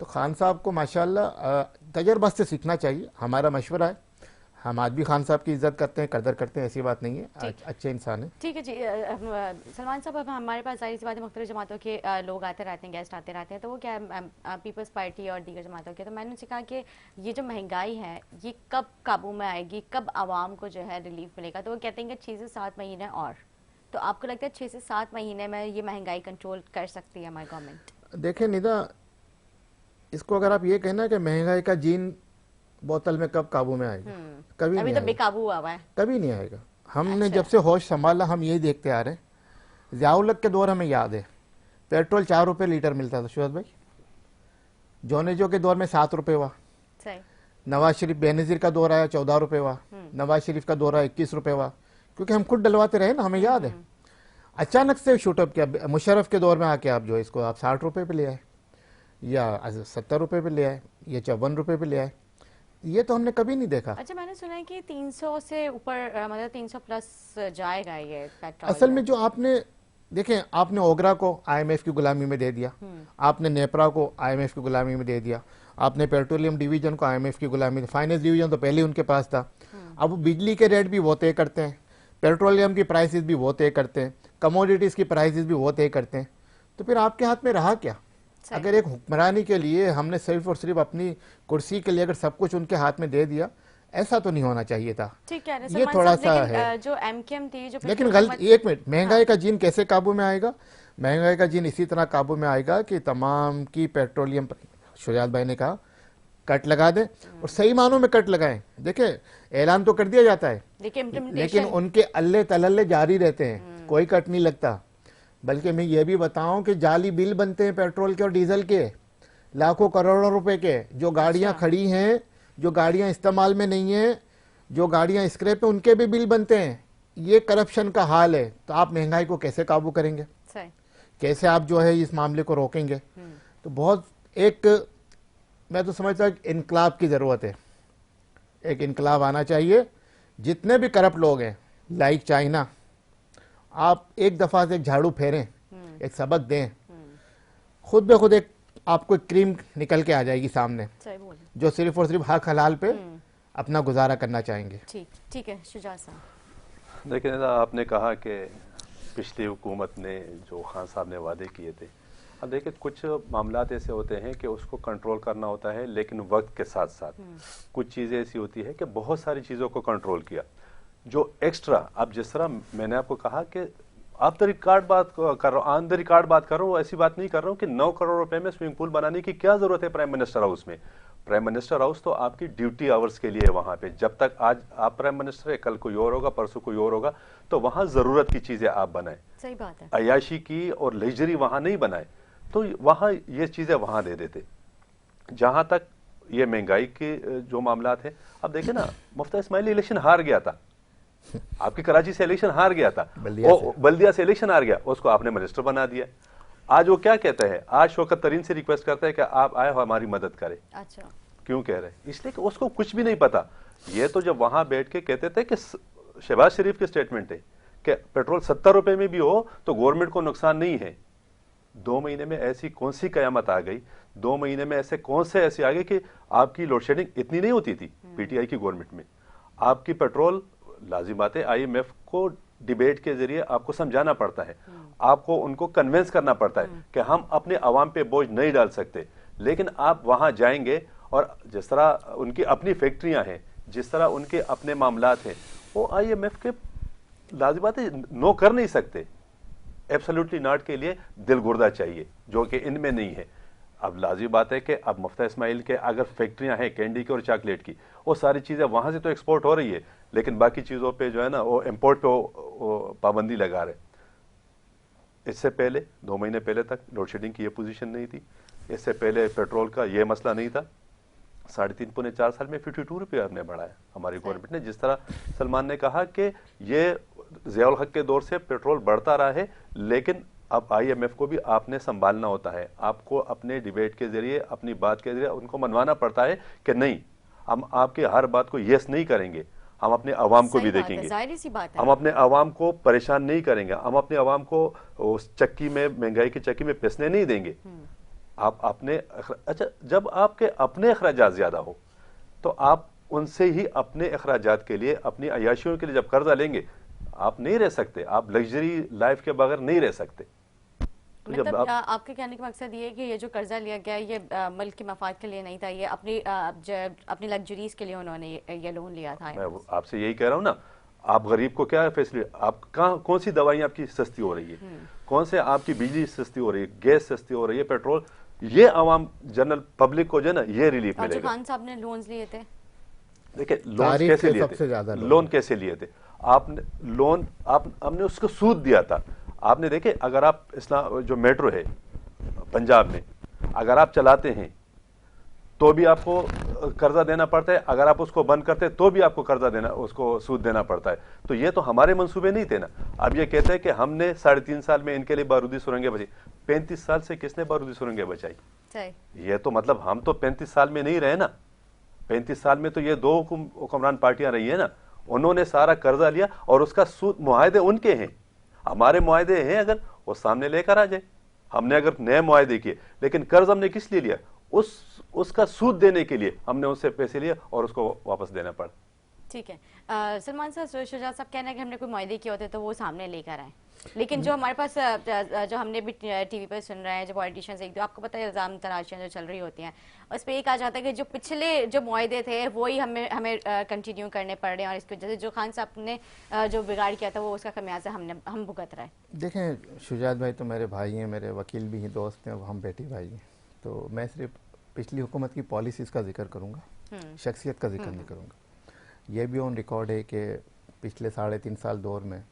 तो खान साहब को माशाल्लाह तजर्बा से सीखना चाहिए, हमारा मशवरा है। हम आज भी खान साहब की इज्जत करते हैं, कदर करते हैं, ऐसी बात नहीं है, अच्छे इंसान है। ठीक है जी। सलमान साहब, अब हमारे पास जाहिर सी बात है मुख्तलिफ जमातों के लोग आते रहते हैं, गेस्ट आते रहते हैं, तो वो क्या पीपल्स पार्टी और दीगर जमातों के, तो मैंने उनसे कहा कि ये जो महंगाई है ये कब काबू में आएगी, कब आवाम को जो है रिलीफ मिलेगा, तो वो कहते हैं कि 6 से 7 महीने और। तो आपको लगता है 6 से 7 महीने में ये महंगाई कंट्रोल कर सकती है हमारी गवर्नमेंट? देखिए निदा, इसको अगर आप ये कहना कि महंगाई का जीन बोतल में कब काबू में आएगा, कभी अभी नहीं तो बेकाबू हुआ है, कभी नहीं आएगा। हमने जब से होश संभाला हम यही देखते आ रहे हैं। ज़ियाउल-हक के दौर हमें याद है, पेट्रोल 4 रुपये लीटर मिलता था शुहद भाई, जोनेजो के दौर में 7 रुपये हुआ, नवाज शरीफ बेनज़ीर का दौर आया 14 रुपये हुआ, नवाज शरीफ का दौर आया 21 रुपये हुआ, क्योंकि हम खुद डलवाते रहे ना, हमें याद है। अचानक से शूटअप किया, मुशर्रफ के दौर में आके आप जो है इसको आप 60 रुपये पे ले आए, या 70 रुपये पे ले आए, या 54 रुपये पे ले आए, ये तो हमने कभी नहीं देखा। अच्छा, मैंने सुना है कि 300 से ऊपर, मतलब 300 प्लस जाएगा ये पेट्रोल। असल में जो आपने देखें, आपने ओगरा को IMF की गुलामी में दे दिया, आपने नेपरा को IMF की गुलामी में दे दिया, आपने पेट्रोलियम डिवीजन को IMF की गुलामी, फाइनेंस डिवीजन तो पहले उनके पास था। अब बिजली के रेट भी वो तय करते हैं, पेट्रोलियम की प्राइसेस भी वो तय करते हैं, कमोडिटीज़ की प्राइसेस भी वो तय करते हैं, तो फिर आपके हाथ में रहा क्या? अगर एक हुक्मरानी के लिए हमने सिर्फ और सिर्फ अपनी कुर्सी के लिए अगर सब कुछ उनके हाथ में दे दिया, ऐसा तो नहीं होना चाहिए था। ठीक है, ये थोड़ा सा है जो MKM थी, जो लेकिन गलत। एक मिनट, महंगाई का जीन कैसे काबू में आएगा? महंगाई का जीन इसी तरह काबू में आएगा कि तमाम की पेट्रोलियम, शुजात भाई ने कहा, कट लगा दें, और सही मानों में कट लगाएं। देखिए ऐलान तो कर दिया जाता है, लेकिन उनके अल्ले तलल्ले जारी रहते हैं, कोई कट नहीं लगता। बल्कि मैं ये भी बताऊं कि जाली बिल बनते हैं पेट्रोल के और डीजल के, लाखों करोड़ों रुपए के, जो गाड़ियां खड़ी हैं, जो गाड़ियां इस्तेमाल में नहीं है, जो गाड़ियां स्क्रैप है, उनके भी बिल बनते हैं। ये करप्शन का हाल है, तो आप महंगाई को कैसे काबू करेंगे? सही। कैसे आप जो है इस मामले को रोकेंगे? तो बहुत एक, मैं तो समझता हूं इनकलाब की जरूरत है, एक इनकलाब आना चाहिए। जितने भी करप्ट लोग हैं, लाइक चाइना, आप एक दफा से एक झाड़ू फेरें, एक सबक दें, खुद ब खुद एक आपको एक क्रीम निकल के आ जाएगी सामने, सही बोल। जो सिर्फ और सिर्फ हक हलाल पे अपना गुजारा करना चाहेंगे। ठीक, ठीक है शुजात साहब। देखिए नेता, आपने कहा कि पिछली हुकूमत ने जो खान साहब ने वादे किए थे, अब देखिए कुछ मामलात ऐसे होते हैं कि उसको कंट्रोल करना होता है, लेकिन वक्त के साथ साथ कुछ चीज़ें ऐसी होती है कि बहुत सारी चीज़ों को कंट्रोल किया जो एक्स्ट्रा, अब जिस तरह मैंने आपको कहा कि आप तो रिकॉर्ड बात कर रहा हूँ, ऑन द रिकॉर्ड बात कर रहा हूँ, ऐसी बात नहीं कर रहा हूँ कि 9 करोड़ रुपए में स्विमिंग पूल बनाने की क्या जरूरत है प्राइम मिनिस्टर हाउस में। प्राइम मिनिस्टर हाउस तो आपकी ड्यूटी आवर्स के लिए है वहां पे, जब तक आज आप प्राइम मिनिस्टर है, कल कोई और होगा, परसों कोई और होगा, तो वहां जरूरत की चीजें आप बनाएं। सही बात है। अयाशी की और लेजरी वहां नहीं बनाए, तो वहां ये चीजें वहां दे देते। जहां तक ये महंगाई के जो मामलात है, अब देखिए ना, मुफ्ती इस्माइली इलेक्शन हार गया था, आपकी कराची से इलेक्शन हार गया था, बल्दिया से इलेक्शन हार गया, उसको आपने मिनिस्टर बना दिया। आज वो क्या कहता है, आज शौकत तरीन से रिक्वेस्ट करता है कि आप आए हो हमारी मदद करें। अच्छा, क्यों कह रहे हैं? इसलिए कि उसको कुछ भी नहीं पता। ये तो जब वहां बैठ के कहते थे कि शहबाज शरीफ की स्टेटमेंट है कि पेट्रोल 70 रुपए में भी हो तो गवर्नमेंट को नुकसान नहीं है। 2 महीने में ऐसी कौन सी कयामत आ गई, 2 महीने में ऐसे कौन से ऐसे आ गए कि आपकी लोड शेडिंग इतनी नहीं होती थी पीटीआई की गवर्नमेंट में। आपकी पेट्रोल, लाजिम बात है, IMF को डिबेट के जरिए आपको समझाना पड़ता है, आपको उनको कन्विंस करना पड़ता है कि हम अपने अवाम पे बोझ नहीं डाल सकते। लेकिन आप वहां जाएंगे और जिस तरह उनकी अपनी फैक्ट्रियां हैं, जिस तरह उनके अपने मामलात हैं, वो IMF के लाजिम बात है नो कर नहीं सकते। एब्सोल्युटली नॉट के लिए दिल गुर्दा चाहिए, जो कि इनमें नहीं है। अब लाजिम बात है कि अब मुफ्ती इस्माइल के अगर फैक्ट्रियां हैं कैंडी की और चॉकलेट की, वो सारी चीज़ें वहाँ से तो एक्सपोर्ट हो रही है, लेकिन बाकी चीज़ों पे जो है ना वो इम्पोर्ट पे वो पाबंदी लगा रहे। इससे पहले 2 महीने पहले तक लोड शेडिंग की ये पोजीशन नहीं थी, इससे पहले पेट्रोल का ये मसला नहीं था। 3.5 पौने 4 साल में 52 रुपये हमने बढ़ाया हमारी गवर्नमेंट ने। जिस तरह सलमान ने कहा कि ये ज़ियाउल हक के दौर से पेट्रोल बढ़ता रहा है, लेकिन अब IMF को भी आपने संभालना होता है, आपको अपने डिबेट के जरिए, अपनी बात के जरिए उनको मनवाना पड़ता है कि नहीं, हम आपके हर बात को यस नहीं करेंगे, हम अपने अवाम को भी देखेंगे, हम अपने अवाम को परेशान नहीं करेंगे, हम अपने अवाम को उस चक्की में, महंगाई की चक्की में पिसने नहीं देंगे। आप अपने, अच्छा, जब आपके अपने अखराजात ज्यादा हो तो आप उनसे ही अपने अखराजात के लिए, अपनी अयाशियों के लिए जब कर्जा लेंगे, आप नहीं रह सकते, आप लग्जरी लाइफ के बगैर नहीं रह सकते। तो मतलब आपके कहने का मकसद ये है कि ये जो कर्जा लिया गया ये मुल्क के मफाद के लिए नहीं था, ये अपनी लग्जरीज के लिए उन्होंने ये लोन लिया था। मैं आपसे यही कह रहा हूँ ना, आप गरीब को क्या फैसिलिटी, आप कहाँ, कौन सी दवाई आपकी सस्ती हो रही है, कौन से आपकी बिजली सस्ती हो रही है, गैस सस्ती हो रही है, पेट्रोल, ये आवाम जनरल पब्लिक को जो है ना ये रिलीफ मिलेगा। खान साहब ने लोन्स लिए थे, देखिए लोन कैसे लिए थे, लोन कैसे लिए थे आपने, लोन आपने उसको सूद दिया था। आपने देखे, अगर आप इस्लाम जो मेट्रो है पंजाब में, अगर आप चलाते हैं तो भी आपको कर्जा देना पड़ता है, अगर आप उसको बंद करते हैं तो भी आपको कर्जा देना, उसको सूद देना पड़ता है। तो ये तो हमारे मंसूबे नहीं थे ना। अब ये कहते हैं कि हमने 3.5 साल में इनके लिए बारूदी सुरंगें बचाई। 35 साल से किसने बारूदी सुरंगें बचाई? ये तो मतलब हम तो 35 साल में नहीं रहे ना, 35 साल में तो ये 2 हुक्मरान पार्टियां रही है ना, उन्होंने सारा कर्जा लिया और उसका सूद, मुआहदे उनके हैं, हमारे मुआहदे हैं, अगर वो सामने लेकर आ जाए। हमने अगर नए मुआहदे किए, लेकिन कर्ज हमने किस लिए लिया? उसका सूद देने के लिए हमने उससे पैसे लिए और उसको वापस देना पड़ा। ठीक है, सलमान साहब, शुजात साहब कहना है कि हमने कोई मुआहदे किए होते तो वो सामने लेकर आए, लेकिन जो हमारे पास जो हमने भी टीवी पर सुन रहे हैं, जो पॉलिटिशियंस एक दो, आपको पता है इल्जाम तराशियां जो चल रही होती हैं, उस पर ये कहा जाता है कि जो पिछले जो मुआहदे थे वही हमें कंटिन्यू करने पड़ रहे हैं और इसकी वजह से जो खान साहब ने जो बिगाड़ किया था वो उसका खमियाजा हम भुगत रहे हैं। देखें, शुजात भाई तो मेरे भाई हैं, मेरे वकील भी हैं, दोस्त हैं, हम बेटी भाई हैं, तो मैं सिर्फ पिछली हुकूमत की पॉलिसीज़ का जिक्र करूँगा, शख्सियत का जिक्र नहीं करूँगा। यह भी ऑन रिकॉर्ड है कि पिछले 3.5 साल दौर में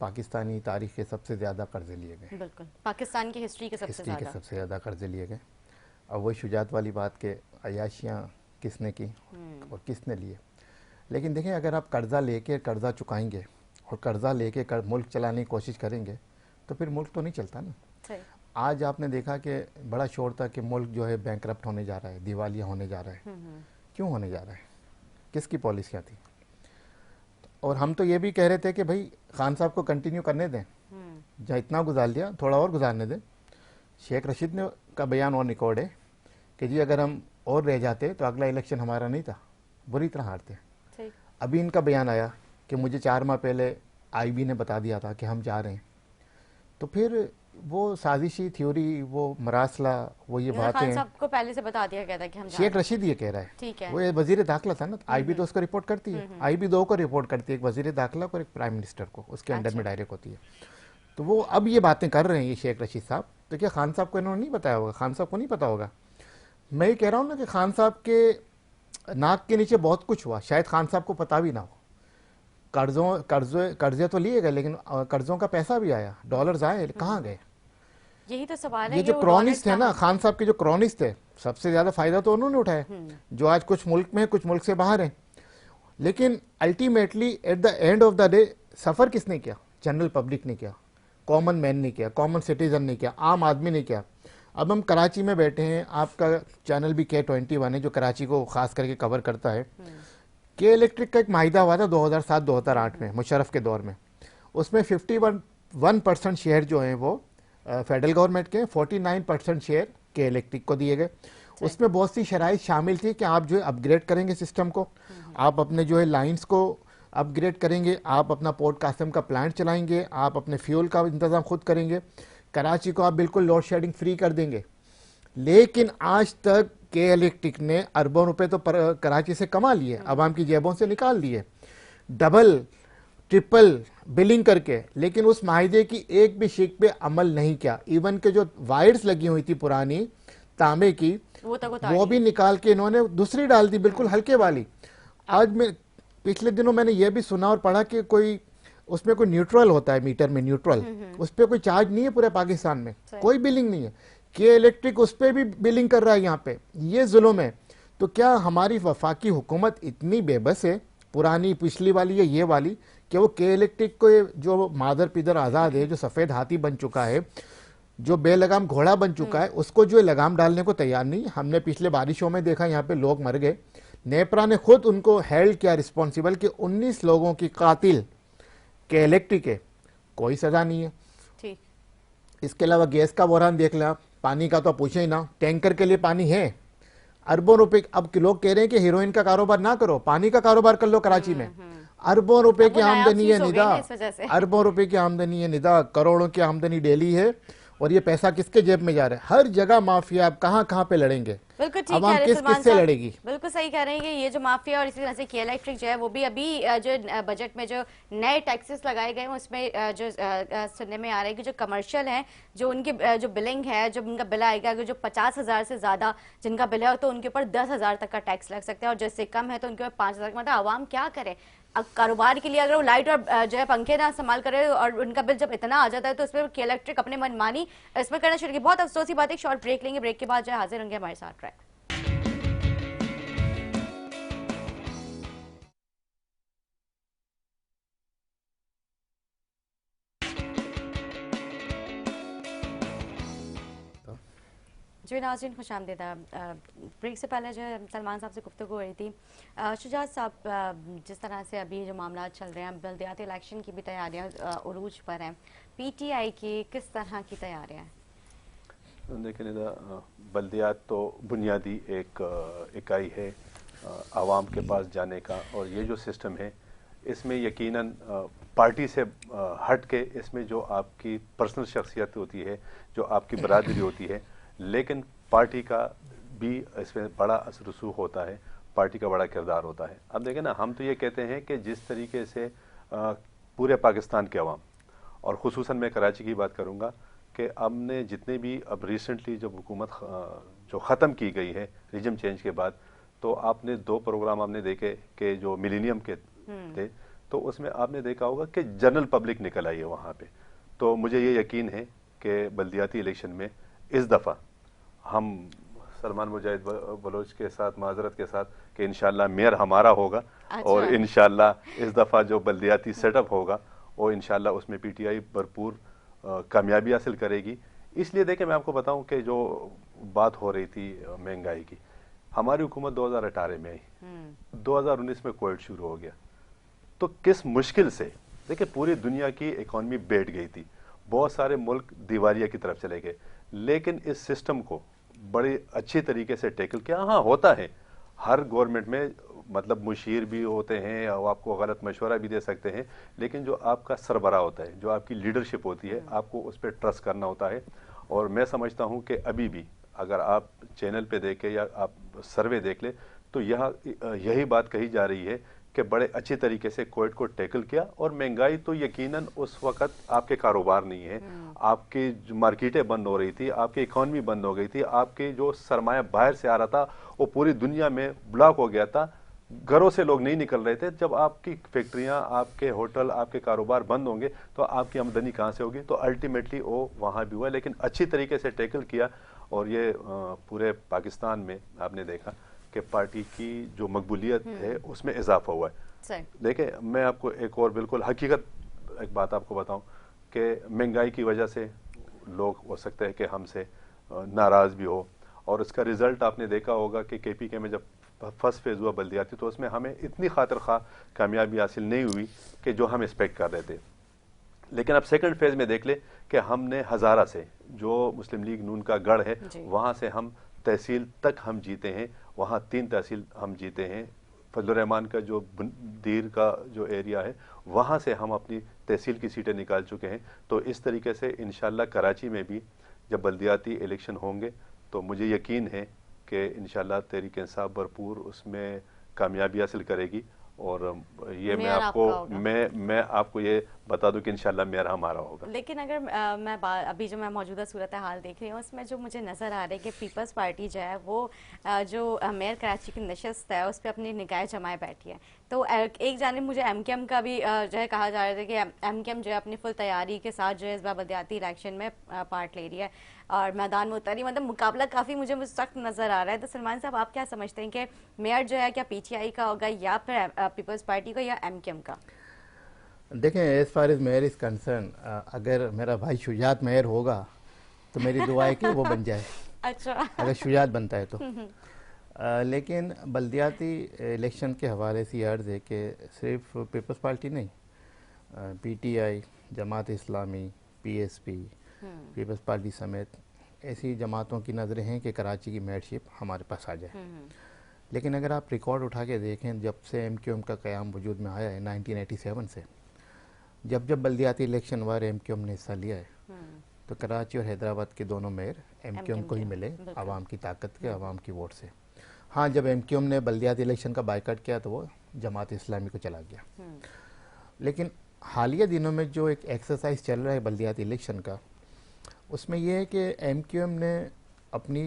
पाकिस्तानी तारीख के सबसे ज़्यादा कर्जे लिए गए। बिल्कुल, पाकिस्तान की हिस्ट्री के सबसे ज़्यादा कर्जे लिए गए। अब वही शुजात वाली बात के अयाशियाँ किसने की और किसने लिए। लेकिन देखें, अगर आप कर्ज़ा लेके कर्ज़ा चुकाएंगे और कर्ज़ा लेके मुल्क चलाने की कोशिश करेंगे तो फिर मुल्क तो नहीं चलता ना। सही। आज आपने देखा कि बड़ा शोर था कि मुल्क जो है बैंकरप्ट होने जा रहा है, दिवालिया होने जा रहा है। क्यों होने जा रहा है? किसकी पॉलिसियाँ थी? और हम तो ये भी कह रहे थे कि भाई खान साहब को कंटिन्यू करने दें, जहाँ इतना गुजार लिया थोड़ा और गुजारने दें। शेख रशीद ने का बयान और रिकॉर्ड है कि जी अगर हम और रह जाते तो अगला इलेक्शन हमारा नहीं था, बुरी तरह हारते। अभी इनका बयान आया कि मुझे 4 माह पहले आईबी ने बता दिया था कि हम जा रहे हैं। तो फिर वो साजिशी थ्योरी, वो मरासला, वो ये खान बातें साहब को पहले से बता दिया गया था कि हम शेख रशीद ये कह रहा है। ठीक है। वो वजीर दाखिला था ना, आईबी तो उसको रिपोर्ट करती है, आईबी 2 को रिपोर्ट करती है, एक वजीर दाखिला को, एक प्राइम मिनिस्टर को, उसके अंडर में डायरेक्ट होती है। तो वो अब ये बातें कर रहे हैं ये शेख रशीद साहब, तो क्या खान साहब को इन्होंने नहीं बताया होगा? खान साहब को नहीं पता होगा? मैं ये कह रहा हूँ ना कि खान साहब के नाक के नीचे बहुत कुछ हुआ, शायद खान साहब को पता भी ना हो। कर्जे तो लिए गए, लेकिन कर्जों का पैसा भी आया, डॉलर्स आए, कहाँ गए? यही तो सवाल है। ये जो क्रॉनिस्ट है ना, खान साहब के जो क्रॉनिस्ट है, सबसे ज्यादा फायदा तो उन्होंने उठाया, जो आज कुछ मुल्क में कुछ मुल्क से बाहर हैं। लेकिन ultimately at the end of the day suffer किसने किया? जनरल पब्लिक ने किया, कॉमन मैन ने किया, कॉमन सिटीजन ने किया, आम आदमी ने किया। अब हम कराची में बैठे हैं, आपका चैनल भी K21 है जो कराची को खास करके कवर करता है। के इलेक्ट्रिक का एक माहिदा हुआ था 2007-2008 में, मुशर्रफ के दौर में। उसमें 51% शेयर जो हैं वो फेडरल गवर्नमेंट के, 49% शेयर के इलेक्ट्रिक को दिए गए। उसमें बहुत सी शराइत शामिल थी कि आप जो है अपग्रेड करेंगे सिस्टम को, आप अपने जो है लाइंस को अपग्रेड करेंगे, आप अपना पोर्ट कासिम का प्लांट चलाएंगे, आप अपने फ्यूल का इंतजाम खुद करेंगे, कराची को आप बिल्कुल लोड शेडिंग फ्री कर देंगे। लेकिन आज तक के इलेक्ट्रिक ने अरबों रुपए तो कराची से कमा लिए, अवाम की जेबों से निकाल लिए, डबल ट्रिपल बिलिंग करके, लेकिन उस माहिदे की एक भी शिक पे अमल नहीं किया। इवन के जो वायर्स लगी हुई थी पुरानी तांबे की, वो भी निकाल के इन्होंने दूसरी डाल दी, बिल्कुल हल्के वाली। आज मैं पिछले दिनों मैंने ये भी सुना और पढ़ा कि कोई उसमें कोई न्यूट्रल होता है, मीटर में न्यूट्रल, उस पर कोई चार्ज नहीं है पूरे पाकिस्तान में, कोई बिलिंग नहीं है। के इलेक्ट्रिक उस पर भी बिलिंग कर रहा है यहाँ पे, ये जुल्म है। तो क्या हमारी वफाकी हुकूमत इतनी बेबस है, पुरानी पिछली वाली या ये वाली, कि वो के इलेक्ट्रिक को जो मादर पिदर आज़ाद है, जो सफ़ेद हाथी बन चुका है, जो बेलगाम घोड़ा बन चुका है, उसको जो लगाम डालने को तैयार नहीं। हमने पिछले बारिशों में देखा यहाँ पे लोग मर गए, नेपरा ने खुद उनको हेल्ड किया रिस्पॉन्सिबल कि 19 लोगों की कातिल के इलेक्ट्रिक है, कोई सजा नहीं है। ठीक। इसके अलावा गैस का बहरान देख लें आप, पानी का तो पूछे ही ना, टैंकर के लिए पानी है, अरबों रुपए। अब लोग कह रहे हैं कि हीरोइन का कारोबार ना करो, पानी का कारोबार कर लो कराची में। अरबों रुपए की आमदनी है निदा, अरबों रुपए की आमदनी है निदा, करोड़ों की आमदनी डेली है। और ये पैसा किसके जेब में जा रहा है? हर जगह माफिया। अब कहाँ कहाँ पे लड़ेंगे? बिल्कुल ठीक है, किससे लड़ेगी? बिल्कुल सही कह रहे हैं कि ये जो माफिया और इसी तरह से के इलेक्ट्रिक जो है वो भी अभी जो बजट में जो नए टैक्सेस लगाए गए हैं उसमें जो सुनने में आ रहा है कि जो कमर्शियल हैं, जो उनकी जो बिलिंग है, जब उनका बिल आएगा, अगर जो 50,000 से ज्यादा जिनका बिल है तो उनके ऊपर 10,000 तक का टैक्स लग सकता है, और जिससे कम है तो उनके ऊपर 5,000। मतलब आवाम क्या करे? अब कारोबार के लिए अगर वो लाइट और जो है पंखे ना संभाल करे और उनका बिल जब इतना आ जाता है तो उसमें के इलेक्ट्रिक अपने मनमानी इसमें करना शुरू की। बहुत अफसोस की बात है। शॉर्ट ब्रेक लेंगे, ब्रेक के बाद जो है हाजिर होंगे हमारे साथ। ट्रैक जी नाज़रीन, खुश आमदीद। ब्रेक से पहले जो है सलमान साहब से गुफ्तगू हो रही थी। शुजात साहब, जिस तरह से अभी जो मामला चल रहे हैं, बल्दियाती इलेक्शन की भी तैयारियां उरूज पर हैं, पीटीआई की किस तरह की तैयारियां हैं? देखिए, बल्दियात तो बुनियादी एक इकाई है आवाम के पास जाने का, और ये जो सिस्टम है इसमें यकीनन पार्टी से हट के इसमें जो आपकी पर्सनल शख्सियत होती है, जो आपकी बरादरी होती है, लेकिन पार्टी का भी इसमें बड़ा असर रसूख होता है, पार्टी का बड़ा किरदार होता है। अब देखें ना, हम तो ये कहते हैं कि जिस तरीके से पूरे पाकिस्तान के अवाम, और ख़ुसूसन मैं कराची की बात करूँगा, कि हमने जितने भी अब रिसेंटली जब हुकूमत जो ख़त्म की गई है रिजम चेंज के बाद, तो आपने 2 प्रोग्राम आपने देखे कि जो मिलेनियम के थे, तो उसमें आपने देखा होगा कि जनरल पब्लिक निकल आई है वहाँ पे। तो मुझे ये यकीन है कि बल्दियाती इलेक्शन में इस दफ़ा हम सलमान मुजाहिद बलोच के साथ माजरत के साथ कि इंशाल्लाह मेयर हमारा होगा। अच्छा। और इंशाल्लाह इस दफ़ा जो बल्दियाती सेटअप होगा वो इंशाल्लाह उसमें पीटीआई भरपूर कामयाबी हासिल करेगी। इसलिए देखिए मैं आपको बताऊं कि जो बात हो रही थी महंगाई की, हमारी हुकूमत 2018 में आई, 2019 में कोविड शुरू हो गया, तो किस मुश्किल से देखिए पूरी दुनिया की इकॉनमी बैठ गई थी, बहुत सारे मुल्क दिवालिया की तरफ चले गए, लेकिन इस सिस्टम को बड़ी अच्छी तरीके से टैकल किया। हाँ होता है, हर गवर्नमेंट में मतलब मुशीर भी होते हैं और आपको गलत मशवरा भी दे सकते हैं, लेकिन जो आपका सरबरा होता है, जो आपकी लीडरशिप होती है, आपको उस पर ट्रस्ट करना होता है। और मैं समझता हूँ कि अभी भी अगर आप चैनल पे देखें या आप सर्वे देख ले तो यही बात कही जा रही है कि बड़े अच्छी तरीके से कोविड को टैकल किया। और महंगाई तो यकीनन उस वक्त आपके कारोबार नहीं है, आपकी जो मार्केटें बंद हो रही थी, आपकी इकॉनमी बंद हो गई थी, आपकी जो सरमाया बाहर से आ रहा था वो पूरी दुनिया में ब्लॉक हो गया था, घरों से लोग नहीं निकल रहे थे। जब आपकी फैक्ट्रियां, आपके होटल, आपके कारोबार बंद होंगे तो आपकी आमदनी कहाँ से होगी? तो अल्टीमेटली वो वहाँ भी हुआ, लेकिन अच्छी तरीके से टैकल किया। और ये पूरे पाकिस्तान में आपने देखा कि पार्टी की जो मकबूलियत है उसमें इजाफा हुआ है। देखिए मैं आपको एक और बिल्कुल हकीकत एक बात आपको बताऊं कि महंगाई की वजह से लोग हो सकते हैं कि हमसे नाराज़ भी हो, और इसका रिजल्ट आपने देखा होगा कि केपीके में जब फर्स्ट फेज़ हुआ बल्दियाती तो उसमें हमें इतनी खातिर खा कामयाबी हासिल नहीं हुई कि जो हम एक्सपेक्ट कर रहे थे। लेकिन अब सेकंड फेज़ में देख ले कि हमने हज़ारा से, जो मुस्लिम लीग नून का गढ़ है, वहाँ से हम तहसील तक हम जीते हैं, वहाँ 3 तहसील हम जीते हैं। फजलुर रहमान का जो दीर का जो एरिया है वहाँ से हम अपनी तहसील की सीटें निकाल चुके हैं। तो इस तरीके से इंशाल्लाह कराची में भी जब बल्दियाती इलेक्शन होंगे तो मुझे यकीन है कि इंशाल्लाह तहरीक इंसाफ भरपूर उसमें कामयाबी हासिल करेगी। और ये मैं आपको ये बता दूं कि इंशाल्लाह मेयर हमारा होगा। लेकिन अगर अभी जो मैं मौजूदा सूरत हाल देख रही हूँ उसमें जो मुझे नज़र आ रहा है कि पीपल्स पार्टी जो है वो जो मेयर कराची की नशस्त है उस पर अपनी निगाहें जमाए बैठी है। तो एक जानिब मुझे एमकेएम का भी जो है कहा जा रहा है कि एमकेएम जो है अपनी फुल तैयारी के साथ जो है इस बार बल्दियाती इलेक्शन में पार्ट ले रही है और मैदान में उतरी, मतलब मुकाबला काफ़ी मुझे सख्त नज़र आ रहा है। तो सलमान साहब आप क्या समझते हैं कि मेयर जो है क्या पीटीआई का होगा या फिर पीपल्स पार्टी का या एमकेएम का? देखें, as far as mayor is concern, अगर मेरा भाई शुजात मेयर होगा तो मेरी दुआ है कि वो बन जाए। अच्छा। अगर शुजात बनता है तो लेकिन बल्दियाती इलेक्शन के हवाले से अर्ज़ है कि सिर्फ पीपल्स पार्टी नहीं, PTI, Jamaat Islami, PSP, peoples party समेत ऐसी जमातों की नज़रें हैं कि कराची की मेयरशिप हमारे पास आ जाए। लेकिन अगर आप रिकॉर्ड उठा के देखें, जब से एमक्यूएम का क़याम वजूद में आया है 1987 से, जब जब बल्दियाती इलेक्शन हुआ एमक्यूएम ने हिस्सा लिया है, तो कराची और हैदराबाद के दोनों मेयर एमक्यूएम को ही मिले, आवाम की ताकत के, आवाम की वोट से। हाँ, जब एमक्यूएम ने बल्दियाती इलेक्शन का बायकॉट किया तो वो जमात इस्लामी को चला गया। लेकिन हालिया दिनों में जो एक एक्सरसाइज चल रहा है बल्दियाती इलेक्शन का, उसमें यह है कि एमक्यूएम ने अपनी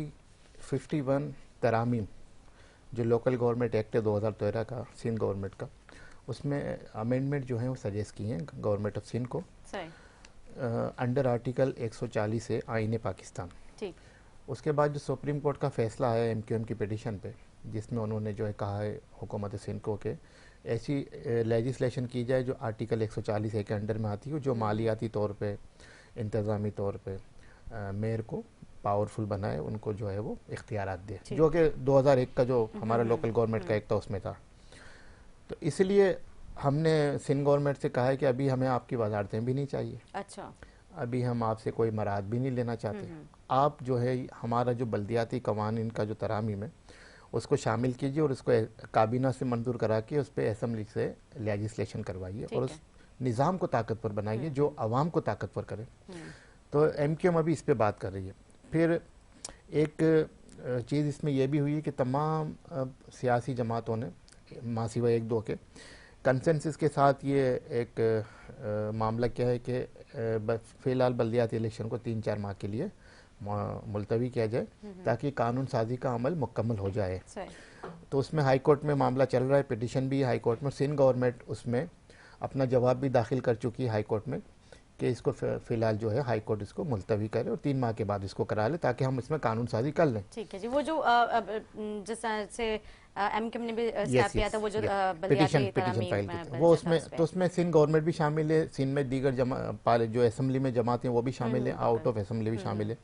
51 तरामीम जो लोकल गवर्नमेंट एक्ट है 2013 का, सिंध गवर्नमेंट का, उसमें अमेंडमेंट जो है वो सजेस्ट किए हैं गवर्नमेंट ऑफ सिंध को अंडर आर्टिकल 140 से आईन पाकिस्तान। ठीक। उसके बाद जो सुप्रीम कोर्ट का फैसला है एमक्यूएम की पिटीशन पे, जिसमें उन्होंने जो है कहा है हुकूमत सिंध को कि ऐसी लेजिस्लेशन की जाए जो आर्टिकल 140 के अंडर में आती हो, जो मालियाती तौर पे, इंतज़ामी तौर पे मेयर को पावरफुल बनाए, उनको जो है वो इख्तियारात दे, जो कि 2001 का जो हमारा लोकल गवर्नमेंट का एक था उसमें था। तो इसलिए हमने सिंध गवर्नमेंट से कहा है कि अभी हमें आपकी वजारतें भी नहीं चाहिए। अच्छा। अभी हम आपसे कोई मराद भी नहीं लेना चाहते। आप जो है हमारा जो बल्दियाती कवानीन का जो तरामीम है उसको शामिल कीजिए और उसको काबीना से मंजूर करा के उस पर असम्बली से लेजिस्लेशन करवाइए और उस निज़ाम को ताकतवर बनाइए जो आवाम को ताकतवर करे। तो एमक्यूएम अभी इस पर बात कर रही है। फिर एक चीज़ इसमें यह भी हुई है कि तमाम सियासी जमातों ने मासिवा एक दो के कंसेंसस के साथ ये एक मामला क्या है कि फ़िलहाल बल्दियाती इलेक्शन को 3-4 माह के लिए मुलतवी किया जाए ताकि कानून साजी का अमल मुकम्मल हो जाए। तो उसमें हाई कोर्ट में मामला चल रहा है, पिटीशन भी हाई कोर्ट में, सिंध गवर्नमेंट उसमें अपना जवाब भी दाखिल कर चुकी है हाई कोर्ट में कि इसको फिलहाल जो है हाई कोर्ट इसको मुलतवी करे और 3 माह के बाद इसको करा ले, ताकि हम इसमें कानून साजी कर लें। ठीक है जी। वो जो जिस तरह से एमक्यूएम ने भी स्टेप लिया था, वो जो पिटीशन फाइल की थी, वो उसमें तो उसमें सिंध गवर्नमेंट भी शामिल है, सिंध में दीगर जो असेंबली में जमात हैं वो भी शामिल है, आउट ऑफ असेंबली भी शामिल है।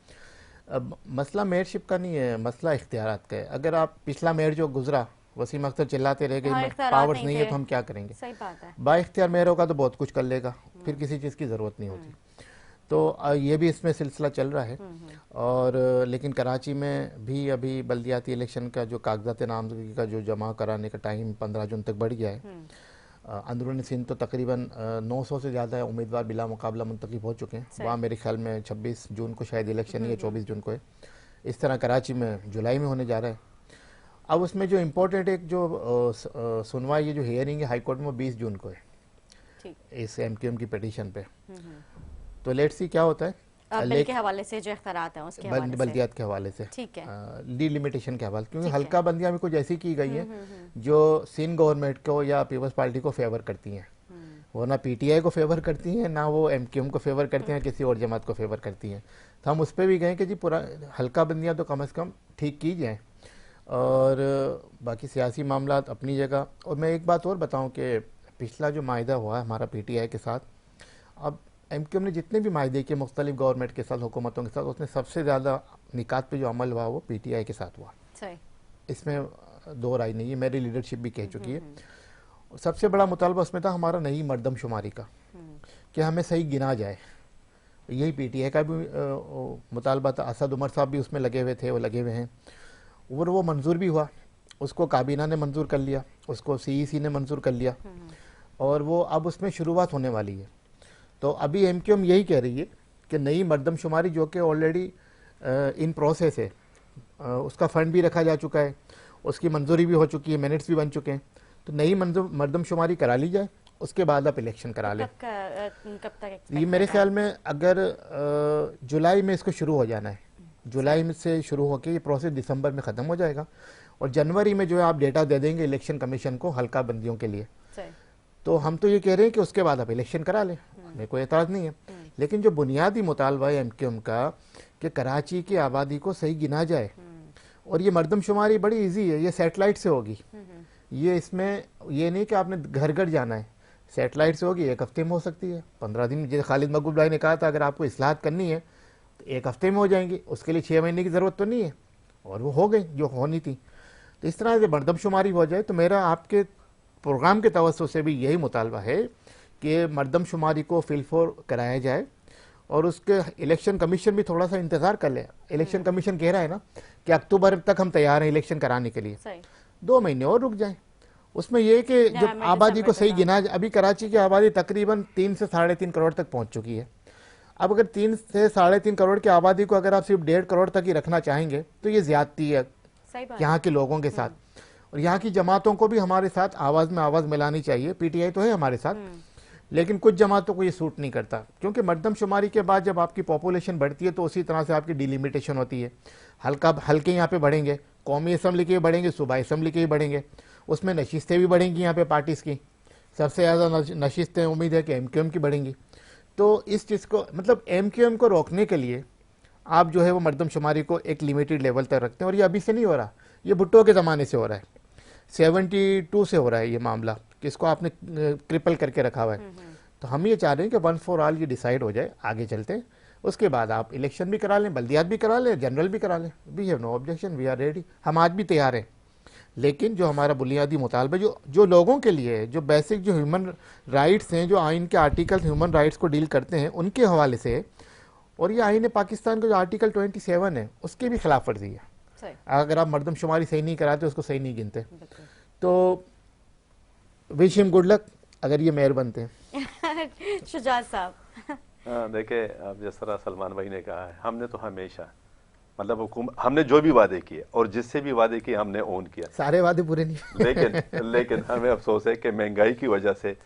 अब मसला मेयरशिप का नहीं है, मसला इख्तियारात का है। अगर आप पिछला मेयर जो गुजरा वसीम अख्तर चिल्लाते रह गए पावर्स नहीं है तो हम क्या करेंगे, सही बात है। बा इख्तियार मेयर होगा तो बहुत कुछ कर लेगा, फिर किसी चीज़ की ज़रूरत नहीं होती। तो ये भी इसमें सिलसिला चल रहा है। और लेकिन कराची में भी अभी बल्दियाती इलेक्शन का जो कागजात नामजदगी का जो जमा कराने का टाइम 15 जून तक बढ़ गया है। अंदरूनी सिंध तो तकरीबन 900 से ज़्यादा उम्मीदवार बिला मुकाबला मुंतखब हो चुके हैं। वहाँ मेरे ख्याल में 26 जून को शायद इलेक्शन ही है, 24 जून को है। इस तरह कराची में जुलाई में होने जा रहा है। अब उसमें जो इम्पोर्टेंट एक जो सुनवाई ये जो हियरिंग है हाई कोर्ट में 20 जून को है इस एमक्यूएम की पिटीशन पे। तो लेट्स सी क्या होता है बिल के हवाले से जो इख्तियारात हैं उसके हवाले से, बल्दियात के हवाले से, ठीक है, डिलिमिटेशन के हवाले, क्योंकि हल्का बंदियां भी कुछ ऐसी की गई है जो सिंध गवर्नमेंट को या पीपल्स पार्टी को फेवर करती हैं, वो ना पीटीआई को फेवर करती हैं, ना वो एमक्यूएम को फेवर करती हैं, किसी और जमात को फेवर करती हैं। तो हम उस पर भी गए कि जी पूरा हल्का बंदियाँ तो कम से कम ठीक की जाएँ, और बाकी सियासी मामला अपनी जगह। और मैं एक बात और बताऊं कि पिछला जो माहिदा हुआ है हमारा पीटीआई के साथ, अब एमक्यूएम ने जितने भी माहिदे किए मुख्तलिफ गवर्नमेंट के साथ, हुकूमतों के साथ, उसने सबसे ज़्यादा निकात पे जो अमल हुआ वो पीटीआई के साथ हुआ। सही, इसमें दो राय नहीं है, मेरी लीडरशिप भी कह चुकी है। सबसे बड़ा मुतालबा उसमें था हमारा नई मरदमशुमारी का, कि हमें सही गिना जाए। यही पीटीआई का भी मुतालबा था। असद उमर साहब भी उसमें लगे हुए थे, वो लगे हुए हैं, और वो मंजूर भी हुआ। उसको काबीना ने मंजूर कर लिया, उसको सीईसी ने मंजूर कर लिया, और वो अब उसमें शुरुआत होने वाली है। तो अभी एमक्यूएम यही कह रही है कि नई मरदमशुमारी जो कि ऑलरेडी इन प्रोसेस है, उसका फंड भी रखा जा चुका है, उसकी मंजूरी भी हो चुकी है, मिनट्स भी बन चुके हैं, तो नई मरदमशुमारी करा ली जाए, उसके बाद आप इलेक्शन करा लें। कब तक ये मेरे ख्याल में अगर जुलाई में इसको शुरू हो जाना है, जुलाई में से शुरू होकर ये प्रोसेस दिसंबर में ख़त्म हो जाएगा, और जनवरी में जो है आप डेटा दे देंगे इलेक्शन कमीशन को हल्का बंदियों के लिए। तो हम तो ये कह रहे हैं कि उसके बाद आप इलेक्शन करा लें, हमें कोई एतराज़ नहीं है। लेकिन जो बुनियादी मुतालबा है एमक्यूएम का कि कराची की आबादी को सही गिना जाए, और ये मरदमशुमारी बड़ी इजी है, ये सैटेलाइट से होगी। ये इसमें ये नहीं कि आपने घर घर जाना है, सैटेलाइट से होगी, 1 हफ्ते में हो सकती है, 15 दिन। जैसे खालिद मकबूल भाई ने कहा था अगर आपको इस्लाहत करनी है तो 1 हफ्ते में हो जाएंगी, उसके लिए 6 महीने की ज़रूरत तो नहीं है, और वो हो गई जो होनी थी। तो इस तरह से मरदमशुमारी हो जाए। तो मेरा आपके प्रोग्राम के तवज्जो से भी यही मुतालबा है कि मरदमशुमारी को फिलफोर कराया जाए, और उसके इलेक्शन कमीशन भी थोड़ा सा इंतज़ार कर ले। इलेक्शन कमीशन कह रहा है ना कि अक्टूबर तक हम तैयार हैं इलेक्शन कराने के लिए, 2 महीने और रुक जाएं। उसमें यह कि जब आबादी को सही गिना, अभी कराची की आबादी तकरीबन 3 से 3.5 करोड़ तक पहुंच चुकी है। अब अगर 3 से 3.5 करोड़ की आबादी को अगर आप सिर्फ 1.5 करोड़ तक ही रखना चाहेंगे तो ये ज्यादती है यहाँ के लोगों के साथ, और यहाँ की जमातों को भी हमारे साथ आवाज़ में आवाज़ मिलानी चाहिए। पीटीआई तो है हमारे साथ, लेकिन कुछ जमातों को ये सूट नहीं करता, क्योंकि मरदमशुमारी के बाद जब आपकी पॉपुलेशन बढ़ती है तो उसी तरह से आपकी डिलिमिटेशन होती है। हल्के यहाँ पे बढ़ेंगे, कौमी असम्बली के बढ़ेंगे, सूबाई असम्बली के भी बढ़ेंगे, उसमें नशिस्तें भी बढ़ेंगी। यहाँ पे पार्टीज़ की सबसे ज़्यादा नशिस्तें उम्मीद है कि एमक्यूएम की बढ़ेंगी। तो इस चीज़ को मतलब एमक्यूएम को रोकने के लिए आप जो है वो मरदमशुमारी को एक लिमिटेड लेवल तक रखते हैं, और ये अभी से नहीं हो रहा, ये भुट्टो के ज़माने से हो रहा है, 72 से हो रहा है ये मामला, कि इसको आपने क्रिपल करके रखा हुआ है। तो हम ये चाह रहे हैं कि 1 फॉर ऑल ये डिसाइड हो जाए, आगे चलते हैं। उसके बाद आप इलेक्शन भी करा लें, बल्दियात भी करा लें, जनरल भी करा लें। We have no objection, we are ready, हम आज भी तैयार हैं। लेकिन जो हमारा बुनियादी मुतालबा जो लोगों के लिए है, जो बेसिक जो ह्यूमन राइट्स हैं, जो आइन के आर्टिकल ह्यूमन राइट्स को डील करते हैं, उनके हवाले से, और ये आइन पाकिस्तान का जो आर्टिकल 27 है उसके भी खिलाफ वर्जी है। अगर आप मरदमशुमारी सही नहीं कराते, उसको सही नहीं गिनते, तो विश हिम गुड लक अगर ये मेयर बनते हैं। शुजात साहब, देखिए अब जिस तरह सलमान भाई ने कहा है, हमने तो हमेशा मतलब हमने जो भी वादे किए और जिससे भी वादे किए हमने ओन किया, सारे वादे पूरे नहीं लेकिन हमें अफसोस है कि महंगाई की वजह से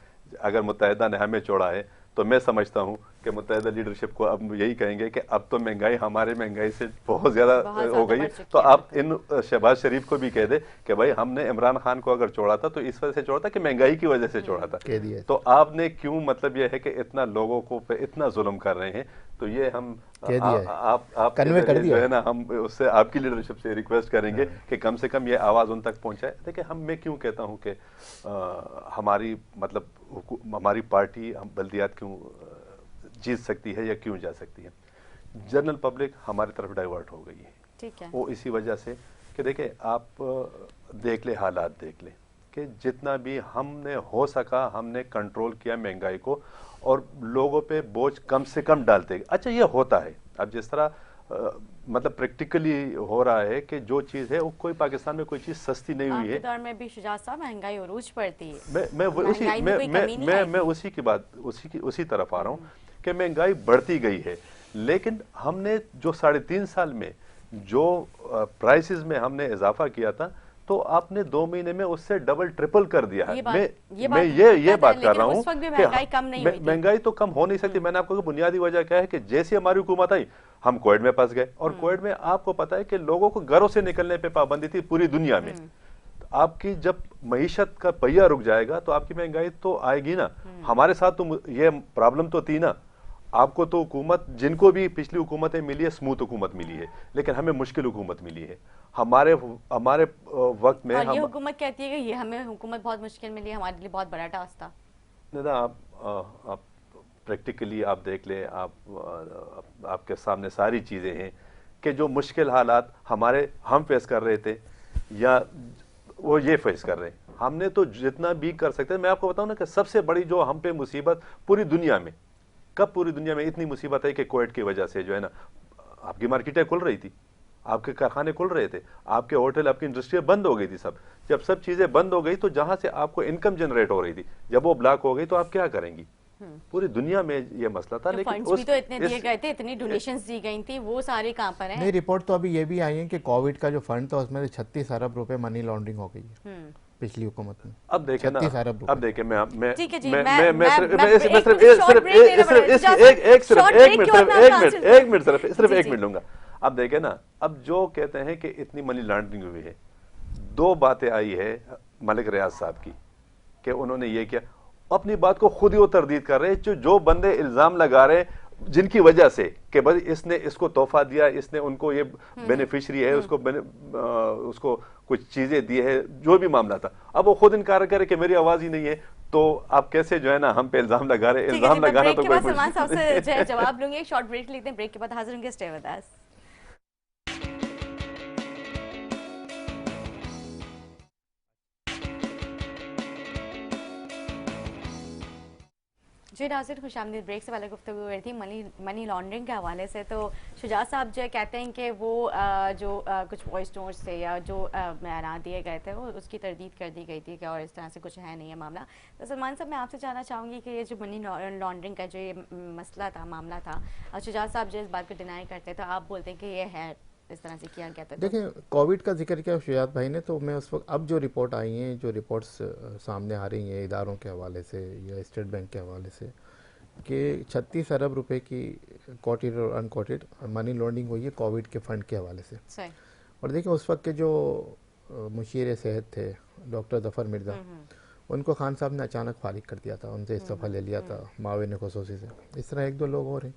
अगर मुत्तहिदा ने हमें छोड़ा है, तो मैं समझता हूँ कि मुत्तहिदा लीडरशिप को अब यही कहेंगे कि अब तो महंगाई हमारे महंगाई से बहुत ज्यादा हो गई है, तो आप इन शहबाज शरीफ को भी कह दे कि भाई हमने इमरान खान को अगर छोड़ा था तो इस वजह से छोड़ा था कि महंगाई की वजह से छोड़ा था, तो आपने क्यों मतलब ये है कि इतना लोगों को पे इतना जुल्म कर रहे हैं। तो ये हम आप जो है ना, हम उससे आपकी लीडरशिप से रिक्वेस्ट करेंगे कि कम से कम ये आवाज उन तक पहुंचाए। देखिए मैं क्यों कहता हूं कि हमारी मतलब हमारी पार्टी हम बल्दियात क्यों जीत सकती है या क्यों जा सकती है, जनरल पब्लिक हमारी तरफ डाइवर्ट हो गई है। ठीक है, वो इसी वजह से कि देखिए आप देख ले, हालात देख ले कि जितना भी हमने हो सका हमने कंट्रोल किया महंगाई को और लोगों पे बोझ कम से कम डालते। अच्छा ये होता है, अब जिस तरह मतलब प्रैक्टिकली हो रहा है कि जो चीज़ है वो कोई पाकिस्तान में कोई चीज़ सस्ती नहीं हुई है। दौर में भी शुजात साहब महंगाई उरूज पड़ती है। मैं उसी की बात उसी तरफ आ रहा हूँ कि महंगाई बढ़ती गई है, लेकिन हमने जो 3.5 साल में जो प्राइसेस में हमने इजाफा किया था तो आपने 2 महीने में उससे डबल ट्रिपल कर दिया है। मैं ये बात कर रहा हूँ कि महंगाई तो कम हो नहीं सकती। मैंने आपको बुनियादी वजह क्या है कि जैसी हमारी हुकूमत आई हम कोविड में फंस गए, और कोविड में आपको पता है कि लोगों को घरों से निकलने पे पाबंदी थी पूरी दुनिया में। तो आपकी जब मईशत का पहिया रुक जाएगा तो आपकी महंगाई तो आएगी ना। हमारे साथ तो ये प्रॉब्लम तो थी ना, आपको तो हुकूमत, जिनको भी पिछली हुकूमतें मिली है स्मूथ हुकूमत मिली है, लेकिन हमें मुश्किल हुकूमत मिली है। हमारे वक्त में ये हुकूमत कहती है कि ये हमें हुकूमत बहुत मुश्किल मिली है, हमारे लिए बहुत बड़ा टास्क था। नहीं, आप प्रैक्टिकली आप देख ले, आपके सामने सारी चीजें हैं कि जो मुश्किल हालात हम फेस कर रहे थे या वो ये फेस कर रहे हैं, हमने तो जितना भी कर सकते हैं। मैं आपको बताऊं ना कि सबसे बड़ी जो हम पे मुसीबत पूरी दुनिया में, कब पूरी दुनिया में इतनी मुसीबत है कि कोविड की वजह से जो है ना आपकी मार्केटें खुल रही थी, आपके कारखाने खुल रहे थे, आपके होटल, आपकी इंडस्ट्री बंद हो गई थी। जब सब चीजें बंद हो गई तो जहां से आपको इनकम जनरेट हो रही थी, जब वो ब्लॉक हो गई तो आप क्या करेंगी। पूरी दुनिया में ये मसला था। लेकिन फंड्स भी तो इतने दिए गए थे, इतनी डोनेशंस दी गई थी, वो सारे कहां पर हैं? नहीं, रिपोर्ट तो अभी ये भी आई है कि कोविड का जो फंड था उसमें 36 अरब रुपए मनी लॉन्ड्रिंग हो गई है पिछली हुकूमत में। अब देखें ना, अब देखें मैं सिर्फ एक मिनट लूंगा। अब देखें ना, अब जो कहते हैं कि इतनी मनी लॉन्ड्रिंग हुई है, 2 बातें आई है मलिक रियाज साहब की कि उन्होंने ये किया, अपनी बात को खुद ही वो तरदीद कर रहे हैं। जो बंदे इल्जाम लगा रहे जिनकी वजह से कि भाई इसने इसको तोहफा दिया, इसने उनको ये बेनिफिशियरी है, उसको कुछ चीजें दी है, जो भी मामला था, अब वो खुद इनकार करे कि मेरी आवाज ही नहीं है, तो आप कैसे जो है ना हम पे इल्जाम लगा रहे। इल्जाम लगाना तो कोई सलमान साहब से जवाब लूंगी। एक शॉर्ट ब्रेक लेते हैं, ब्रेक के बाद हाजिर होंगे। Stay with us. जी नाज़रीन, खुशामदीद। ब्रेक से पहले गुफ्तगू हुई थी मनी लॉन्ड्रिंग के हवाले से। तो शुजात साहब जो कहते हैं कि वो कुछ वॉइस नोट्स थे या जो बयान दिए गए थे वो उसकी तरदीद कर दी गई थी कि और इस तरह से कुछ है नहीं है मामला। तो सलमान साहब, मैं आपसे जानना चाहूँगी कि ये जो मनी लॉन्ड्रिंग का जो ये मसला था, मामला था, और शुजात साहब जो इस बात को डिनाई करते तो आप बोलते हैं कि ये है, इस तरह से किया गया था। देखिए, कोविड का जिक्र किया शुजात भाई ने, तो मैं उस वक्त अब जो रिपोर्ट आई हैं, जो रिपोर्ट्स सामने आ रही हैं इदारों के हवाले से या स्टेट बैंक के हवाले से, कि 36 अरब रुपए की कोटेड और अनकोटेड मनी लॉन्ड्रिंग हुई है कोविड के फंड के हवाले से। सही। और देखिए, उस वक्त के जो मुशीर सेहत थे डॉक्टर जफ़र मिर्ज़ा, उनको खान साहब ने अचानक फारिग कर दिया था, उनसे इस्तीफ़ा ले लिया था माविन ख़ुसूसी से। इस तरह 1-2 लोग और हैं।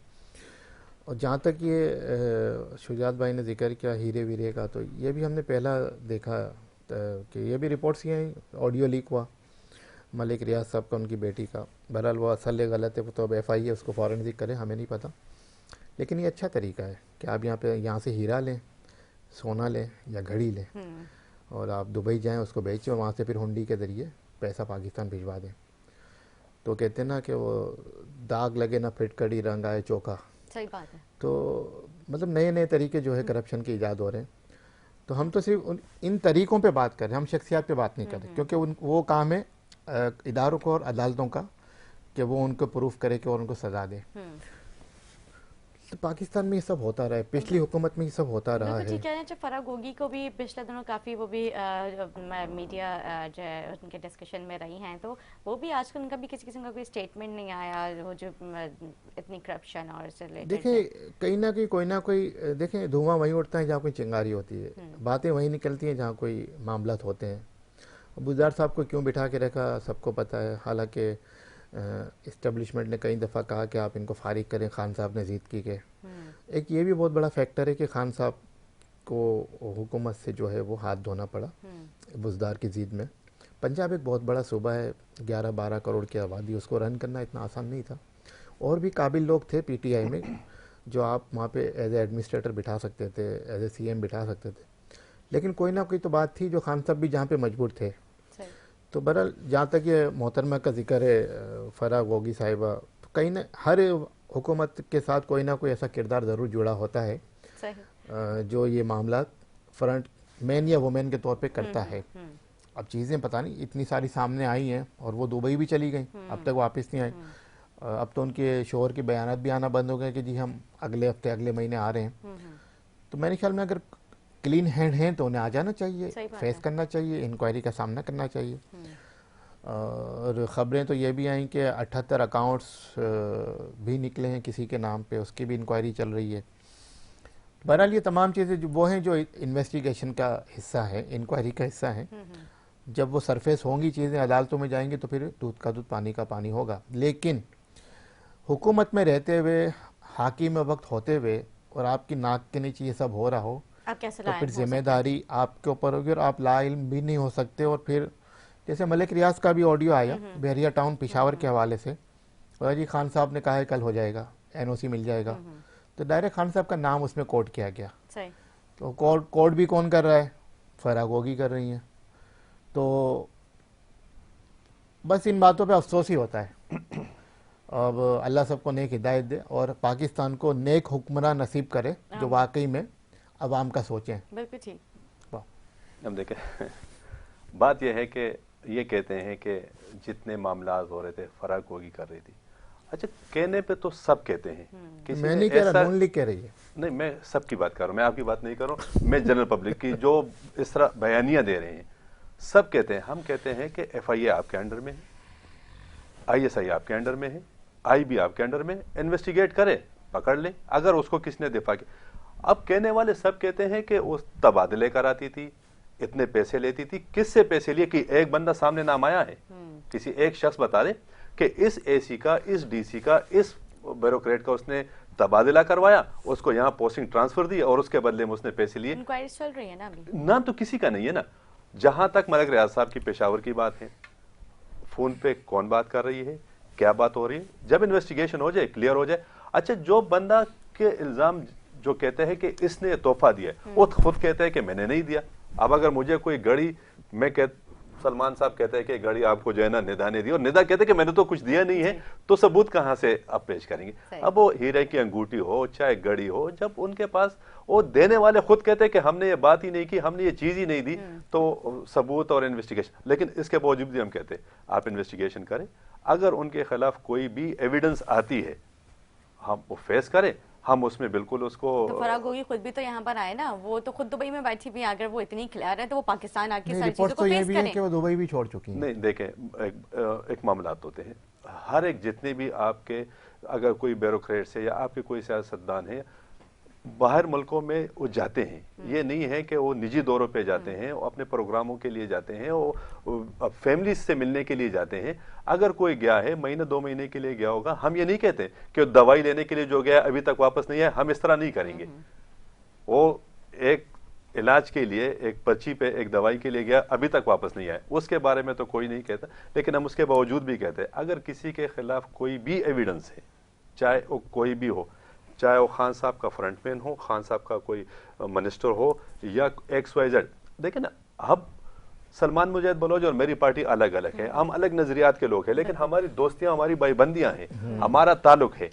और जहाँ तक ये शुजात भाई ने जिक्र किया हीरे वीरे का, तो ये भी हमने पहला देखा कि ये भी रिपोर्ट्स ये हैं, ऑडियो लीक हुआ मलिक रियाज साहब का, उनकी बेटी का। बहरहाल वो असल गलत है तो अब FIA उसको फॉरेंसिक करे, हमें नहीं पता। लेकिन ये अच्छा तरीका है कि आप यहाँ से हीरा लें, सोना लें या घड़ी लें, और आप दुबई जाएँ, उसको बेचें और वहाँ से फिर हुंडी के ज़रिए पैसा पाकिस्तान भिजवा दें। तो कहते हैं ना कि वो दाग लगे ना फिटकड़ी, रंग आए चोखा। सही बात है। तो मतलब नए तरीके जो है करप्शन के ईजाद हो रहे हैं। तो हम तो सिर्फ इन तरीक़ों पे बात कर रहे हैं, हम शख्सियात पे बात नहीं कर रहे, क्योंकि वो काम है इदारों को और अदालतों का कि वो उनको प्रूफ करे कि और उनको सज़ा दे। तो पाकिस्तान में ये सब होता रहा है, पिछली हुकूमत में ये सब होता रहा बिल्कुल है। ठीक है। फराग गोगी को भी पिछले दिनों काफ़ी वो भी मीडिया जो है उनके डिस्कशन में रही हैं, तो वो भी आजकल उनका भी किसी किस्म का कोई स्टेटमेंट नहीं आया, वो जो इतनी करप्शन और इससे रिलेटेड देखिए कहीं ना कहीं कोई ना कोई, देखें धुआं वहीं उठता है जहाँ कोई चिंगारी होती है, बातें वहीं निकलती हैं जहाँ कोई मामलात होते हैं। बुज़दार साहब को क्यों बिठा के रखा सबको पता है, हालांकि इस्टेब्लिशमेंट ने कई दफ़ा कहा कि आप इनको फारिग करें, खान साहब ने ज़िद की के। एक ये भी बहुत बड़ा फैक्टर है कि खान साहब को हुकूमत से जो है वो हाथ धोना पड़ा बुज़दार की ज़िद में। पंजाब एक बहुत बड़ा सूबा है, 11-12 करोड़ की आबादी, उसको रन करना इतना आसान नहीं था। और भी काबिल लोग थे पीटीआई में जो आप वहाँ पे एज एडमिनिस्ट्रेटर बिठा सकते थे, एज ए सीएम बिठा सकते थे, लेकिन कोई ना कोई तो बात थी जो खान साहब भी जहाँ पे मजबूर थे। तो बहरहाल जहाँ तक ये मोहतरमा का जिक्र है फराग गोगी साहिबा, तो कहीं ना हर हुकूमत के साथ कोई ना कोई ऐसा किरदार ज़रूर जुड़ा होता है जो ये मामला फ्रंट मैन या वुमेन के तौर पे करता है। अब चीज़ें पता नहीं इतनी सारी सामने आई हैं और वो दुबई भी चली गई, अब तक वापस नहीं आई। अब तो उनके शोहर के बयानात भी आना बंद हो गए कि जी हम अगले हफ्ते अगले महीने आ रहे हैं। तो मेरे ख्याल में अगर क्लीन हैंड हैं तो उन्हें आ जाना चाहिए, फेस करना चाहिए, इंक्वायरी का सामना करना चाहिए। और ख़बरें तो ये भी आई कि 78 अकाउंट्स भी निकले हैं किसी के नाम पे, उसकी भी इंक्वायरी चल रही है। बहरहाल ये तमाम चीज़ें जो वो हैं जो इन्वेस्टिगेशन का हिस्सा है, इंक्वायरी का हिस्सा है। जब वो सरफेस होंगी चीज़ें, अदालतों में जाएंगी तो फिर दूध का दूध पानी का पानी होगा। लेकिन हुकूमत में रहते हुए, हाकिम वक्त होते हुए और आपकी नाक के नीचे ये सब हो रहा हो तो फिर जिम्मेदारी आपके ऊपर होगी और आप लाइल्म भी नहीं हो सकते। और फिर जैसे मलिक रियाज का भी ऑडियो आया बहरिया टाउन पेशावर के हवाले से, और जी खान साहब ने कहा है कल हो जाएगा, एनओसी मिल जाएगा, तो डायरेक्ट खान साहब का नाम उसमें कोट किया गया। तो कोट भी कौन कर रहा है? फराग गोगी कर रही हैं। तो बस इन बातों पे अफसोस ही होता है। अब अल्लाह सबको नेक हिदायत दे और पाकिस्तान को नेक हुक्मरान नसीब करे जो वाकई में अवाम का सोचें। बिल्कुल ठीक। अब देखें बात यह है कि ये कहते हैं कि जितने मामला हो रहे थे फराग गोगी कर रही थी। अच्छा, कहने पे तो सब कहते हैं, किसी मैं नहीं कह रहा, नून लीग कह रही है। नहीं, मैं सबकी बात कर रहा हूँ, मैं आपकी बात नहीं कर रहा हूँ, मैं जनरल पब्लिक की जो इस तरह बयानियां दे रहे हैं। सब कहते हैं, हम कहते हैं कि एफआईए आपके अंडर में है, आईएसआई आपके अंडर में है, आईबी आपके अंडर में, इन्वेस्टिगेट करे, पकड़ ले अगर उसको किसने दिफा किया। अब कहने वाले सब कहते हैं कि उस तबादले कराती थी, इतने पैसे लेती थी। किससे पैसे लिए? कि एक बंदा सामने नाम आया है, किसी एक शख्स बता दे कि इस एसी का, इस डीसी का, इस ब्यूरोक्रेट का उसने तबादला करवाया, उसको यहाँ पोस्टिंग ट्रांसफर दी और उसके बदले में उसने पैसे लिए। इंक्वायरी चल रही है ना अभी, नाम तो किसी का नहीं है ना। जहां तक मलिक रियाज साहब की पेशावर की बात है, फोन पे कौन बात कर रही है, क्या बात हो रही है, जब इन्वेस्टिगेशन हो जाए, क्लियर हो जाए। अच्छा, जो बंदा के इल्जाम जो कहते हैं कि इसने तोहफा दिया, वो खुद कहते हैं कि मैंने नहीं दिया। अब अगर मुझे कोई घड़ी, मैं सलमान साहब कहते हैं कि घड़ी आपको जो है ना निदा ने दी, और निदा कहते हैं कि मैंने तो कुछ दिया नहीं है, तो सबूत कहां से आप पेश करेंगे? अब वो हीरे की अंगूठी हो चाहे घड़ी हो, जब उनके पास वो देने वाले खुद कहते हैं कि हमने ये बात ही नहीं की, हमने ये चीज ही नहीं दी, तो सबूत और इन्वेस्टिगेशन। लेकिन इसके बावजूद भी हम कहते हैं आप इन्वेस्टिगेशन करें, अगर उनके खिलाफ कोई भी एविडेंस आती है हम वो फेस करें, हम उसमें बिल्कुल उसको। तो फराग गोगी खुद भी तो यहाँ पर आए ना, वो तो खुद दुबई में बैठी भी, अगर वो इतनी क्लियर है तो वो पाकिस्तान आके सारी चीजों को फेस करें। कि वो दुबई भी छोड़ चुकी हैं। नहीं, देखें एक मामलात होते हैं, हर एक जितने भी आपके अगर कोई ब्यूरोक्रेट से या आपके कोई सियासतदान है बाहर मुल्कों में वो जाते हैं, ये नहीं है कि वो निजी दौरों पे जाते हैं, वो अपने प्रोग्रामों के लिए जाते हैं, वो फैमिली से मिलने के लिए जाते हैं। अगर कोई गया है महीने 2 महीने के लिए गया होगा, हम ये नहीं कहते कि दवाई लेने के लिए जो गया अभी तक वापस नहीं आया, हम इस तरह नहीं करेंगे। वो एक इलाज के लिए एक पर्ची पे एक दवाई के लिए गया, अभी तक वापस नहीं आया, उसके बारे में तो कोई नहीं कहता। लेकिन हम उसके बावजूद भी कहते हैं अगर किसी के खिलाफ कोई भी एविडेंस है, चाहे वो कोई भी हो, चाहे वो खान साहब का फ्रंटमैन हो, खान साहब का कोई मिनिस्टर हो या XYZ। देखिए ना, अब सलमान मुजैद बलोच और मेरी पार्टी अलग अलग है, हम अलग नजरियात के लोग हैं, लेकिन हमारी दोस्तियां, हमारी भाईबंदियां हैं, हमारा ताल्लुक है,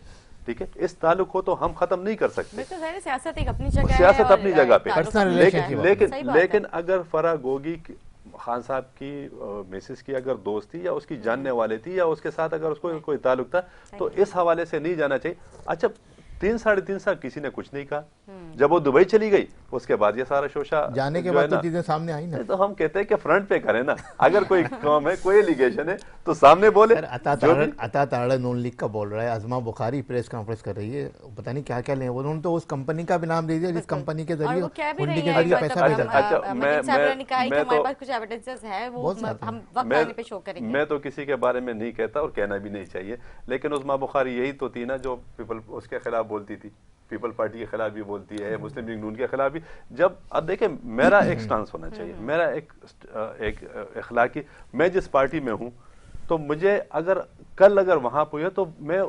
ठीक है। इस ताल्लुक को तो हम खत्म नहीं कर सकते। सियासत एक अपनी जगह है, सियासत अपनी जगह पे, लेकिन अगर फराग गोगी खान साहब की मिसेस की अगर दोस्त थी या उसकी जानने वाले थी या उसके साथ अगर उसको कोई ताल्लुक था, तो इस हवाले से नहीं जाना चाहिए। अच्छा, साढ़े 3 साल किसी ने कुछ नहीं कहा। जब वो दुबई चली गई उसके बाद ये सारा शोशा जाने के जो बाद है तो ना, चीजें सामने आई ना। तो हम कहते हैं कि फ्रंट पे करें ना, अगर कोई काम है, कोई एलिगेशन है तो सामने बोले। अता ताड़ा नून लीग का बोल रहा है, अजमा बुखारी प्रेस कॉन्फ्रेंस कर रही है, पता नहीं क्या क्या ले, उन्होंने तो उस कंपनी का भी नाम दे दिया जिस कंपनी के जरिए हुंडी के जरिए पैसा भेजा। मैं तो किसी के बारे में नहीं कहता और कहना भी नहीं चाहिए, लेकिन उस्मा बुखारी यही तो थी ना जो पीपल उसके खिलाफ बोलती थी, पीपल पार्टी के खिलाफ भी बोलती है, मुस्लिम लीग नून के खिलाफ भी। जब अब देखें, मेरा एक स्टांस होना चाहिए, मेरा एक इखलाकी, मैं जिस पार्टी में हूं तो मुझे अगर वहां हुई तो मैं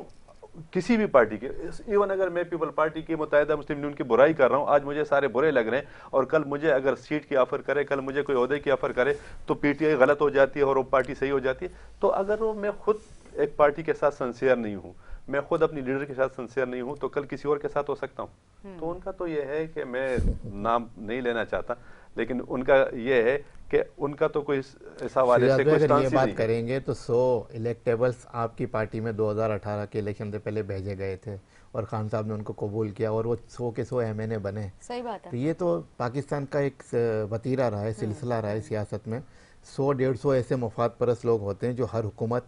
किसी भी पार्टी के, इवन अगर मैं पीपल पार्टी की मुत्तहिदा मुस्लिम लीग की बुराई कर रहा हूं, आज मुझे सारे बुरे लग रहे हैं, और कल मुझे अगर सीट की ऑफर करे, कल मुझे कोई ओहदे की ऑफर करे तो पीटीआई गलत हो जाती है और वो पार्टी सही हो जाती है। तो अगर वो मैं खुद एक पार्टी के साथ सिंसियर नहीं हूं, मैं खुद अपनी लीडर के साथ सिंसियर नहीं हूं, तो कल किसी और के साथ हो सकता हूं। तो उनका तो ये है कि मैं नाम नहीं लेना चाहता, लेकिन उनका ये है कि उनका तो कोई इस हवाले से कोई अगर ये बात करेंगे तो 100 इलेक्टेबल्स आपकी पार्टी में 2018 के इलेक्शन से पहले भेजे गए थे और खान साहब ने उनको कबूल किया और वो 100 के 100 एमएनए बने। सही बात है। तो ये तो पाकिस्तान का एक वतीरा रहा है, सिलसिला रहा है सियासत में। 100-150 ऐसे मुफाद परस्त लोग होते हैं जो हर हुकूमत,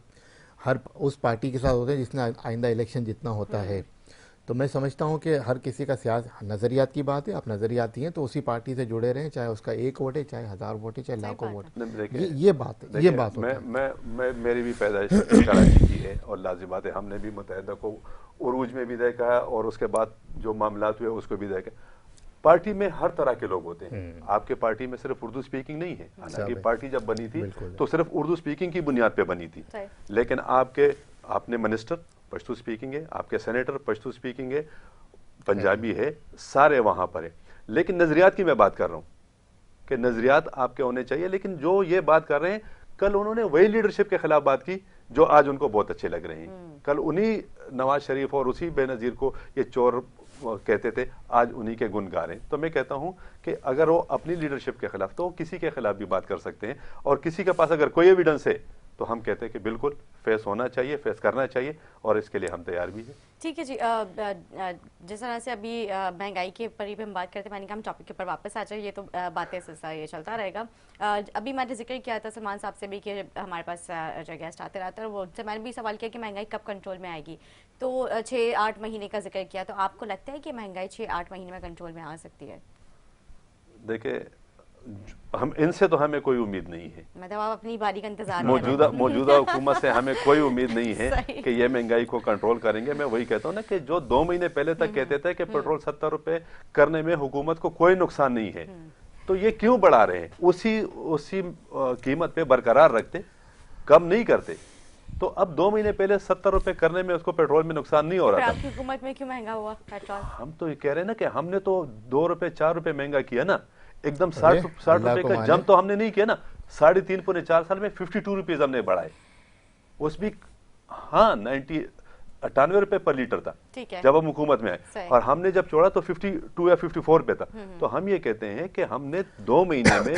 हर उस पार्टी के साथ होते हैं जिसने आइंदा इलेक्शन जितना होता है। तो मैं समझता हूं कि हर किसी का नज़रियात की बात है, आप नज़रियाती हैं तो उसी पार्टी से जुड़े रहें, चाहे उसका 1 वोट है, चाहे 1000 वोट है, चाहे लाखों वोट है। ये बात होता है। मैं मेरी भी पैदाइश कराची की है और लाजिम बात है, हमने भी मुत्तहिदा को उरूज में भी देखा है और उसके बाद जो मामलात हुए उसको भी देखा। पार्टी में हर तरह के लोग होते हैं, आपके पार्टी में सिर्फ उर्दू स्पीकिंग नहीं है। हालांकि पार्टी जब बनी थी तो सिर्फ उर्दू स्पीकिंग की बुनियाद पे बनी थी, लेकिन आपने मिनिस्टर पश्तो स्पीकिंग है, आपके सेनेटर पश्तो स्पीकिंग है, पंजाबी है, सारे वहां पर है। लेकिन नजरियात की मैं बात कर रहा हूं कि नजरियात आपके होने चाहिए, लेकिन जो ये बात कर रहे हैं, कल उन्होंने वही लीडरशिप के खिलाफ बात की जो आज उनको बहुत अच्छे लग रहे हैं। कल उन्हीं नवाज शरीफ और उसी बेनजीर को ये चोर कहते थे, आज उन्हीं के गुण गा रहे हैं। तो मैं कहता हूं कि अगर वो अपनी लीडरशिप के खिलाफ, तो वो किसी के खिलाफ भी बात कर सकते हैं, और किसी के पास अगर कोई एविडेंस है तो हम कहते हैं कि बिल्कुल फेस होना चाहिए, फेस करना चाहिए, और इसके लिए हम तैयार भी हैं। ठीक है जी। जिस तरह से अभी महंगाई के ऊपर ही हम बात करते हैं, मैंने कहा हम टॉपिक के ऊपर वापस आ जाए, ये तो बातें सिलसिला ये चलता रहेगा। अभी मैंने जिक्र किया था सलमान साहब से भी कि हमारे पास जो गेस्ट आते रहते हैं, वो उनसे मैंने भी सवाल किया कि महंगाई कब कंट्रोल में आएगी, तो 6-8 महीने का जिक्र किया। तो आपको लगता है कि महंगाई 6-8 महीने में कंट्रोल में आ सकती है? देखिए, हम इनसे तो हमें कोई उम्मीद नहीं है, मतलब आप अपनी बारी का इंतजार मौजूदा हुकूमत से हमें कोई उम्मीद नहीं है कि ये महंगाई को कंट्रोल करेंगे। मैं वही कहता हूँ ना कि जो 2 महीने पहले तक कहते थे कि पेट्रोल 70 रुपए करने में हुकूमत को कोई नुकसान नहीं है, तो ये क्यों बढ़ा रहे हैं? उसी कीमत पे बरकरार रखते, कम नहीं करते। तो अब 2 महीने पहले 70 रुपए करने में उसको पेट्रोल में नुकसान नहीं हो रहा था। आपकी हुकूमत में क्यों महंगा हुआ पेट्रोल? हम तो ये कह रहे हैं ना कि हमने तो 2 रुपए 4 रुपए महंगा किया ना, एकदम 60 रुपए का जंप तो हमने नहीं किया ना। 3.5-4 साल में 52 रुपीज हमने बढ़ाए, उस भी 98 रुपए पर लीटर था जब हम हुकूमत में आए, और हमने जब छोड़ा तो 52 या 54 पे था। तो हम ये कहते हैं कि हमने 2 महीने में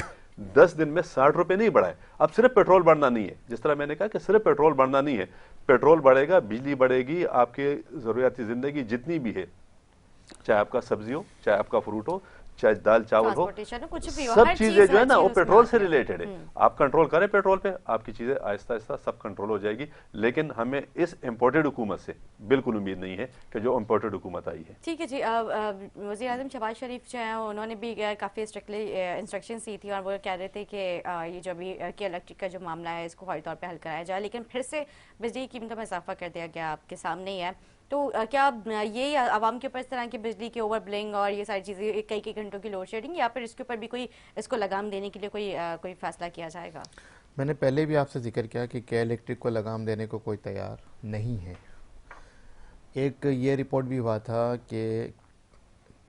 10 दिन में 60 रुपए नहीं बढ़ाए। अब सिर्फ पेट्रोल बढ़ना नहीं है, जिस तरह मैंने कहा कि सिर्फ पेट्रोल बढ़ना नहीं है, पेट्रोल बढ़ेगा, बिजली बढ़ेगी, आपके जरूरियाती जिंदगी जितनी भी है, चाहे आपका सब्जी हो, चाहे आपका फ्रूट हो, चाहे दाल चावल हो, सब चीजें जो है ना वो पेट्रोल से रिलेटेड है। आप कंट्रोल करें पेट्रोल पे, आपकी चीजें आहिस्ता आहिस्ता सब कंट्रोल हो जाएगी। लेकिन हमें इस इम्पोर्टेड हुकूमत से बिल्कुल उम्मीद नहीं है कि जो इम्पोर्टेड हुकूमत आई है। ठीक है जी। वज़ीर आज़म शहबाज शरीफ जो है उन्होंने भी काफ़ी स्ट्रिक्टली इंस्ट्रक्शन दी थी, और वो कह रहे थे कि ये जो भी के इलेक्ट्रिक का जो मामला है इसको फौरी तौर पर हल कराया जाए, लेकिन फिर से बिजली की कीमतों में इजाफा कर दिया गया, आपके सामने ही है। तो क्या ये आवाम के ऊपर इस तरह की बिजली के ओवर बिलिंग और ये सारी चीज़ें कई घंटों की लोड शेडिंग, या फिर इसके ऊपर भी कोई इसको लगाम देने के लिए कोई फैसला किया जाएगा? मैंने पहले भी आपसे जिक्र किया कि के इलेक्ट्रिक को लगाम देने को कोई तैयार नहीं है। एक ये रिपोर्ट भी हुआ था कि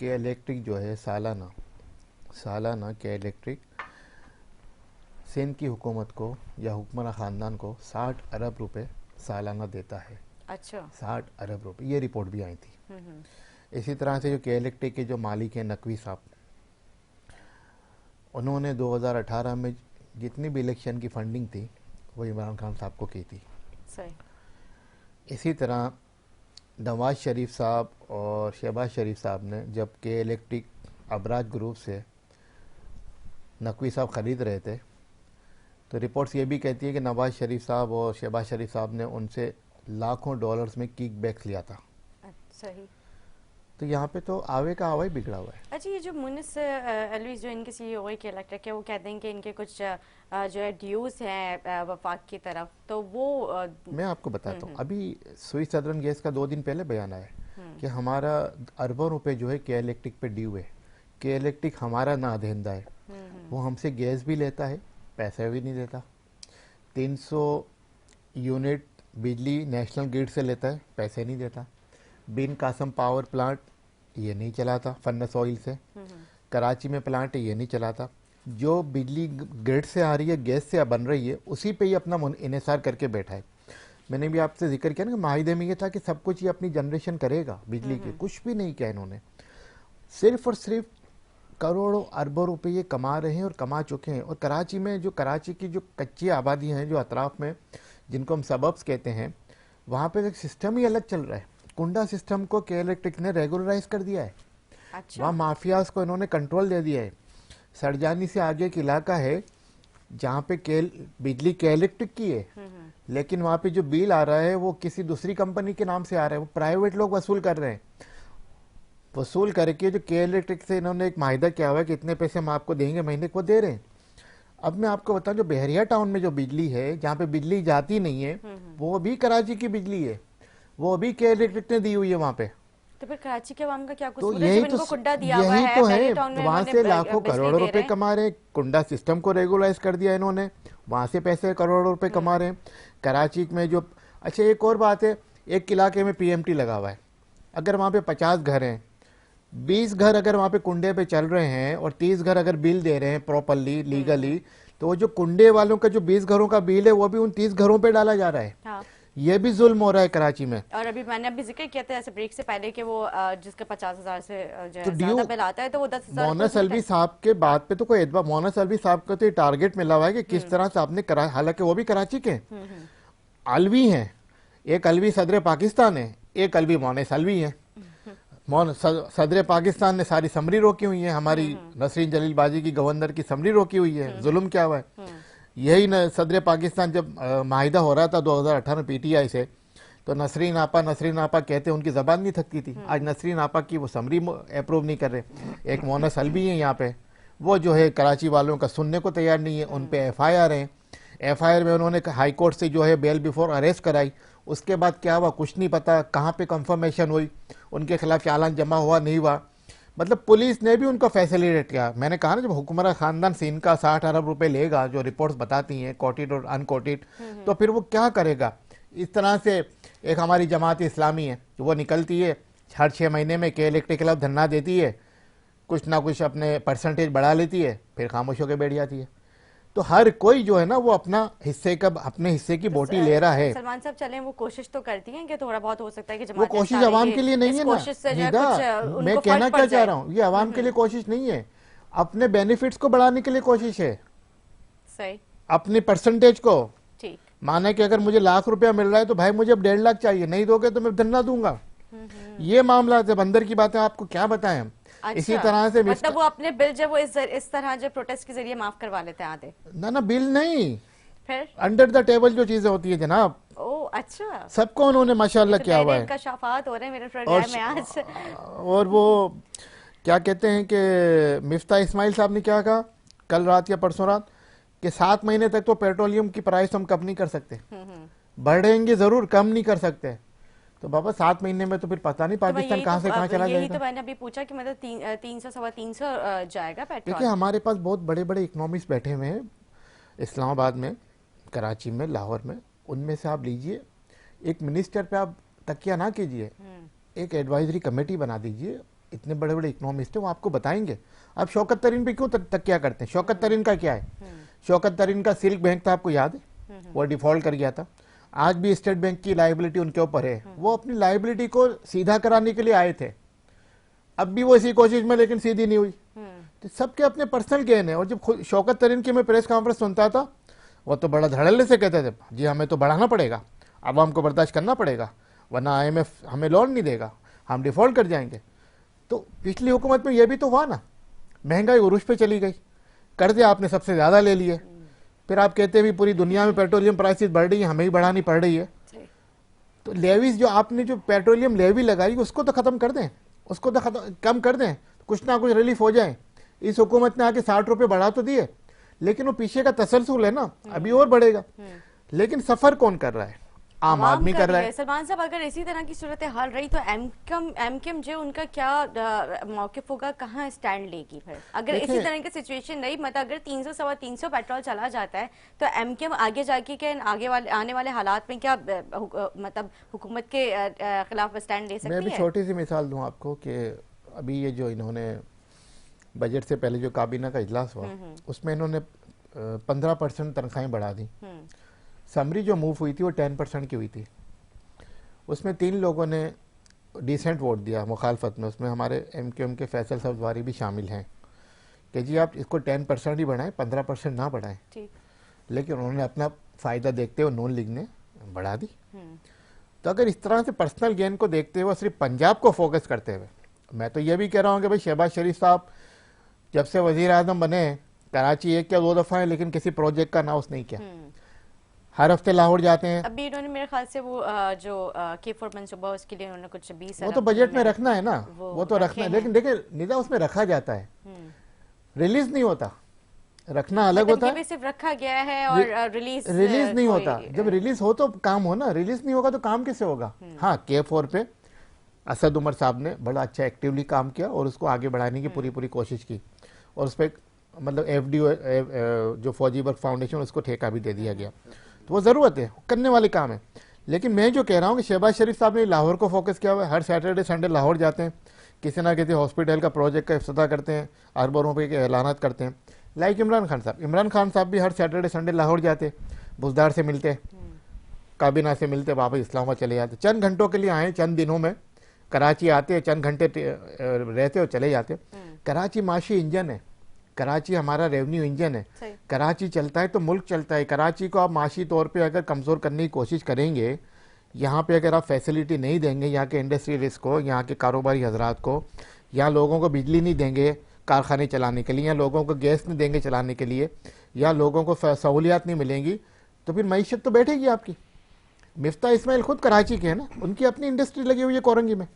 के इलेक्ट्रिक जो है सालाना के इलेक्ट्रिक सिंध की हुकूमत को या हुक्मरान ख़ानदान को 60 अरब रुपए सालाना देता है। अच्छा, 60 अरब रुपए, ये रिपोर्ट भी आई थी। इसी तरह से जो के इलेक्ट्रिक के जो मालिक हैं नकवी साहब, उन्होंने 2018 में जितनी भी इलेक्शन की फंडिंग थी वो इमरान खान साहब को की थी। सही। इसी तरह नवाज शरीफ साहब और शहबाज शरीफ साहब ने जब के इलेक्ट्रिक अबराज ग्रुप से नकवी साहब ख़रीद रहे थे, तो रिपोर्ट्स ये भी कहती है कि नवाज शरीफ साहब और शहबाज शरीफ साहब ने उनसे लाखों डॉलर्स में किक बैक्स लिया था। सही। तो यहाँ पे तो आवे का आवा ही बिगड़ा हुआ है। अच्छा, ये जो मुनिस अलवी जो इनके सीईओ है, क्या लगता है कि वो कहते हैं कि इनके कुछ जो है ड्यूज हैं वफाक की तरफ, तो वो मैं आपको बताता हूँ, अभी स्विस सदर्न गैस का 2 दिन पहले बयान आया कि हमारा अरबों रुपए जो है के इलेक्ट्रिक पे ड्यू है। के इलेक्ट्रिक हमारा ना अधेंदा है, वो हमसे गैस भी लेता है, पैसा भी नहीं देता। 300 यूनिट बिजली नेशनल ग्रिड से लेता है, पैसे नहीं देता। बिन कासम पावर प्लांट ये नहीं चलाता, फन्नस ऑयल से। कराची में प्लांट है, ये नहीं चलाता। जो बिजली ग्रिड से आ रही है, गैस से बन रही है, उसी पे ही अपना इन्हिसार करके बैठा है। मैंने भी आपसे जिक्र किया ना कि माहिदे में ये था कि सब कुछ ये अपनी जनरेशन करेगा बिजली की, कुछ भी नहीं किया इन्होंने। सिर्फ और सिर्फ करोड़ों अरबों रुपए ये कमा रहे हैं और कमा चुके हैं। और कराची में जो कराची की जो कच्ची आबादी हैं, जो अतराफ में जिनको हम सबब्स कहते हैं, वहाँ पे एक सिस्टम ही अलग चल रहा है। कुंडा सिस्टम को के इलेक्ट्रिक ने रेगुलराइज कर दिया है। अच्छा। वहाँ माफियाज को इन्होंने कंट्रोल दे दिया है। सरजानी से आगे एक इलाका है जहाँ पे बिजली के इलेक्ट्रिक की है, लेकिन वहाँ पे जो बिल आ रहा है वो किसी दूसरी कंपनी के नाम से आ रहा है, वो प्राइवेट लोग वसूल कर रहे हैं। वसूल करके जो के इलेक्ट्रिक से इन्होंने एक माहिदा किया हुआ है कि इतने पैसे हम आपको देंगे महीने को, दे रहे हैं। अब मैं आपको बताऊं, जो बहरिया टाउन में जो बिजली है, जहाँ पे बिजली जाती नहीं है, वो भी कराची की बिजली है, वो भी के इलेक्ट्रिक ने दी हुई है वहाँ पे। तो फिर कराची के अवाम का क्या तो कसूर है यही जब इनको कुंडा दिया तो हुआ है, है, बहरिया टाउन में वहाँ इन्होंने से लाखों बिजली करोड़ों दे रुपए रहे हैं। कमा रहे हैं। कुंडा सिस्टम को रेगुलाइज कर दिया इन्होंने, वहाँ से पैसे करोड़ों रुपए कमा रहे हैं। कराची में जो, अच्छा एक और बात है, एक इलाके में पीएमटी लगा हुआ है, अगर वहाँ पे 50 घर हैं, 20 घर अगर वहाँ पे कुंडे पे चल रहे हैं और 30 घर अगर बिल दे रहे हैं प्रॉपरली लीगली, तो वो जो कुंडे वालों का जो 20 घरों का बिल है वो भी उन 30 घरों पे डाला जा रहा है। हाँ। ये भी जुल्म हो रहा है कराची में। और अभी मैंने अभी जिक्र किया था ऐसे ब्रेक से पहले कि वो जिसका 50,0000 से जो तो है ज्यादा बिल आता है, तो वो 10,000 मोनस अलवी साहब के बाद पे तो कोई एतबार, मोनस अलवी साहब का तो ये टारगेट मिला हुआ है कि किस तरह से आपने हालांकि वो भी कराची के अलवी हैं, एक अलवी सदर पाकिस्तान है, एक अलवी मोनस अलवी है। सदर पाकिस्तान ने सारी समरी रोकी हुई है, हमारी नसरीन जलील बाजी की गवर्नर की समरी रोकी हुई है। जुल्म क्या हुआ है? यही न सदर पाकिस्तान जब माहिदा हो रहा था 2018 पीटीआई से, तो नसरीन आपा कहते उनकी जबान नहीं थकती थी। आज नसरीन आपा की वो समरी अप्रूव नहीं कर रहे। एक मोनस अलवी है यहाँ पे, वो जो है कराची वालों का सुनने को तैयार नहीं है। उन पे एफआईआर है, एफआईआर में उन्होंने हाई कोर्ट से जो है बेल बिफोर अरेस्ट कराई। उसके बाद क्या हुआ कुछ नहीं पता, कहाँ पे कंफर्मेशन हुई, उनके खिलाफ चालान जमा हुआ नहीं हुआ। मतलब पुलिस ने भी उनको फैसिलिटेट किया। मैंने कहा ना, जब हुक्मरान खानदान से इनका 60 अरब रुपए लेगा, जो रिपोर्ट्स बताती हैं कोटेड और अनकोटेड, तो फिर वो क्या करेगा? इस तरह से एक हमारी जमात इस्लामी है, वो निकलती है हर 6 महीने में के इलेक्ट्रिक क्लब धरना देती है, कुछ ना कुछ अपने परसेंटेज बढ़ा लेती है, फिर खामोश होकर बैठ जाती है। तो हर कोई जो है ना वो अपने हिस्से की बोटी ले रहा है। सलमान साहब चलें, वो कोशिश तो करती हैं कि थोड़ा बहुत हो सकता है कि वो कोशिश आवाम के लिए नहीं है ना निदा, मैं कहना क्या चाह रहा हूँ, ये आवाम के लिए कोशिश नहीं है, अपने बेनिफिट्स को बढ़ाने के लिए कोशिश है। सही। अपने परसेंटेज को, ठीक माने कि अगर मुझे लाख रुपया मिल रहा है तो भाई मुझे अब 1.5 लाख चाहिए, नहीं दोगे तो मैं धरना दूंगा। ये मामला जब अंदर की बातें आपको क्या बताएं हम। अच्छा, इसी तरह से मतलब वो अपने बिल जब वो इस तरह जो प्रोटेस्ट के जरिए माफ करवा लेते हैं आधे। ना बिल नहीं, फिर अंडर द टेबल जो चीजें होती है जनाब। ओ अच्छा, सबको उन्होंने माशाल्लाह किया हुआ है। कशाफात हो रहे हैं मेरे प्रोग्राम में आज। और वो क्या कहते हैं कि मिफ्ता इस्माइल साहब ने क्या कहा कल रात या परसों रात, कि 7 महीने तक तो पेट्रोलियम की प्राइस हम कम नहीं कर सकते, बढ़ेंगे जरूर, कम नहीं कर सकते। तो बाबा 7 महीने में तो फिर पता नहीं पाकिस्तान कहाँ से कहाँ चला जाएगा। यही तो मैंने अभी पूछा कि मतलब 300 सवा 300 जाएगा पेट्रोल। देखिए हमारे पास बहुत बड़े बड़े इकोनॉमिस्ट बैठे हुए हैं, इस्लामाबाद में, कराची में, लाहौर में। उनमें से आप लीजिए, एक मिनिस्टर पे आप तकिया ना कीजिए, एक एडवाइजरी कमेटी बना दीजिए, इतने बड़े बड़े इकोनॉमिस्ट हैं, वो आपको बताएंगे। आप शौकत तरीन पे क्यों तकिया करते हैं? शौकत तरीन का क्या है? शौकत तरीन का सिल्क बैंक था, आपको याद है, वो डिफॉल्ट कर गया था। आज भी स्टेट बैंक की लायबिलिटी उनके ऊपर है, वो अपनी लायबिलिटी को सीधा कराने के लिए आए थे, अब भी वो इसी कोशिश में, लेकिन सीधी नहीं हुई। तो सबके अपने पर्सनल गेन है। और जब शौकत तरीन की मैं प्रेस कॉन्फ्रेंस सुनता था, वो तो बड़ा धड़ल्ले से कहते थे, जी हमें तो बढ़ाना पड़ेगा, आवाम को बर्दाश्त करना पड़ेगा, वरना IMF हमें लोन नहीं देगा, हम डिफॉल्ट कर जाएंगे। तो पिछली हुकूमत में यह भी तो हुआ ना, महंगाई उरूज पे चली गई, कर्जे आपने सबसे ज़्यादा ले लिए, फिर आप कहते हैं भी पूरी दुनिया में पेट्रोलियम प्राइसेस बढ़ रही है, हमें ही बढ़ानी पड़ रही है। तो लेवीज जो आपने जो पेट्रोलियम लेवी लगाई उसको तो ख़त्म कर दें, उसको तो कम कर दें, कुछ ना कुछ रिलीफ हो जाए। इस हुकूमत ने आके 60 रुपये बढ़ा तो दिए, लेकिन वो पीछे का तसलसल है ना, अभी और बढ़ेगा। लेकिन सफ़र कौन कर रहा है? आम आदमी कर रहा है। सलमान साहब, अगर इसी तरह की सूरत हाल रही तो एमकेएम जो उनका क्या मौक़िफ़ होगा, कहाँ स्टैंड लेगी फिर अगर इसी तरह की सिचुएशन रही? मतलब अगर 300 सवा 300 पेट्रोल चला जाता है तो एमकेएम आगे जाके के आने वाले हालात में क्या मतलब हुकूमत के खिलाफ स्टैंड ले सकती है? मैं भी छोटी सी मिसाल दूं आपको कि अभी ये जो इन्होंने बजट से पहले जो काबीना का इजलास हुआ उसमें इन्होंने 15% तनख्वाहें बढ़ा दी। समरी जो मूव हुई थी वो 10% की हुई थी। उसमें 3 लोगों ने डिसेंट वोट दिया मुखालफत में, उसमें हमारे एमकेएम के फैसल सब्जवारी भी शामिल हैं कि जी आप इसको 10% ही बढ़ाएं, 15% ना बढ़ाएं। लेकिन उन्होंने अपना फ़ायदा देखते हुए नॉन लीग ने बढ़ा दी। तो अगर इस तरह से पर्सनल गेन को देखते हुए सिर्फ पंजाब को फोकस करते हुए, मैं तो ये भी कह रहा हूँ कि भाई शहबाज शरीफ साहब जब से वज़ीर आज़म बने, कराची 1 या 2 दफ़ा है लेकिन किसी प्रोजेक्ट का अनाउंस नहीं किया। हर हफ्ते लाहौर जाते हैं। अभी इन्होंने मेरे ख्याल से वो जो K4 मनसूबा उसके लिए उन्होंने कुछ 20 वो तो बजट में रखना है ना, वो तो रखना है। लेकिन देखिए निदा उसमें रखा जाता है, रिलीज नहीं होता। रखना अलग होता है, सिर्फ रखा गया है और रिलीज नहीं होता। जब रिलीज हो तो काम हो ना, रिलीज नहीं होगा तो काम कैसे होगा? हाँ, K4 पे असद उमर साहब ने बड़ा अच्छा एक्टिवली काम किया और उसको आगे बढ़ाने की पूरी कोशिश की, और उस पर मतलब FDO जो फौजी वर्क फाउंडेशन उसको ठेका भी दे दिया गया। तो वो ज़रूरत है, करने वाले काम है। लेकिन मैं जो कह रहा हूँ कि शहबाज शरीफ साहब ने लाहौर को फोकस किया हुआ है। हर सैटरडे संडे लाहौर जाते हैं, किसी ना किसी हॉस्पिटल का प्रोजेक्ट का इफ्तिताह करते हैं, अरबों रुपये के ऐलानात करते हैं। लाइक इमरान खान साहब भी हर सैटरडे संडे लाहौर जाते, बुजदार से मिलते, काबीना से मिलते, वापस इस्लामाबाद चले जाते। चंद घंटों के लिए आए, चंद दिनों में कराची आते, चंद घंटे रहते और चले जाते। कराची माशी इंजन है, कराची हमारा रेवेन्यू इंजन है। कराची चलता है तो मुल्क चलता है। कराची को आप माशी तौर पे अगर कमज़ोर करने की कोशिश करेंगे, यहाँ पे अगर आप फैसिलिटी नहीं देंगे यहाँ के इंडस्ट्रियलिस्ट को, यहाँ के कारोबारी हजरात को, यहाँ लोगों को बिजली नहीं देंगे कारखाने चलाने के लिए, या लोगों को गैस नहीं देंगे चलाने के लिए, या लोगों को सहूलियात नहीं मिलेंगी, तो फिर मईशत तो बैठेगी आपकी। मिफ्ता इस्माइल खुद कराची के हैं ना, उनकी अपनी इंडस्ट्री लगी हुई है कोरंगी में।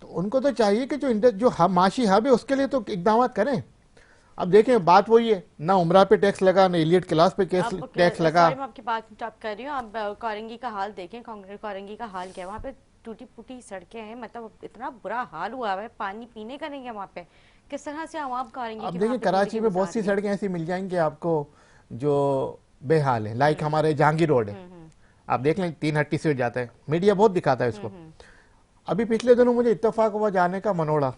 तो उनको तो चाहिए कि जो माशी हब है उसके लिए तो इकदाम करें। अब देखें, बात वही है, ना उमरा पे टैक्स लगा, ना इलियट क्लास पे टैक्स लगा। मैं आपकी बात टॉप कर रही हूँ। अब कोरंगी का हाल देखें, कोरंगी का हाल क्या है? वहाँ पे टूटी फूटी सड़कें हैं, मतलब इतना बुरा हाल हुआ है, पानी पीने का नहीं है वहाँ पे। किस तरह से आवाम कोरंगी? अब देखिए, कराची में बहुत सी सड़कें ऐसी मिल जाएंगी आपको जो बेहाल है। लाइक हमारे जहांगीर रोड है, आप देख लें 3 हट्टी से जाता है, मीडिया बहुत दिखाता है इसको। अभी पिछले दिनों मुझे इत्तेफाक हुआ जाने का मनोड़ा,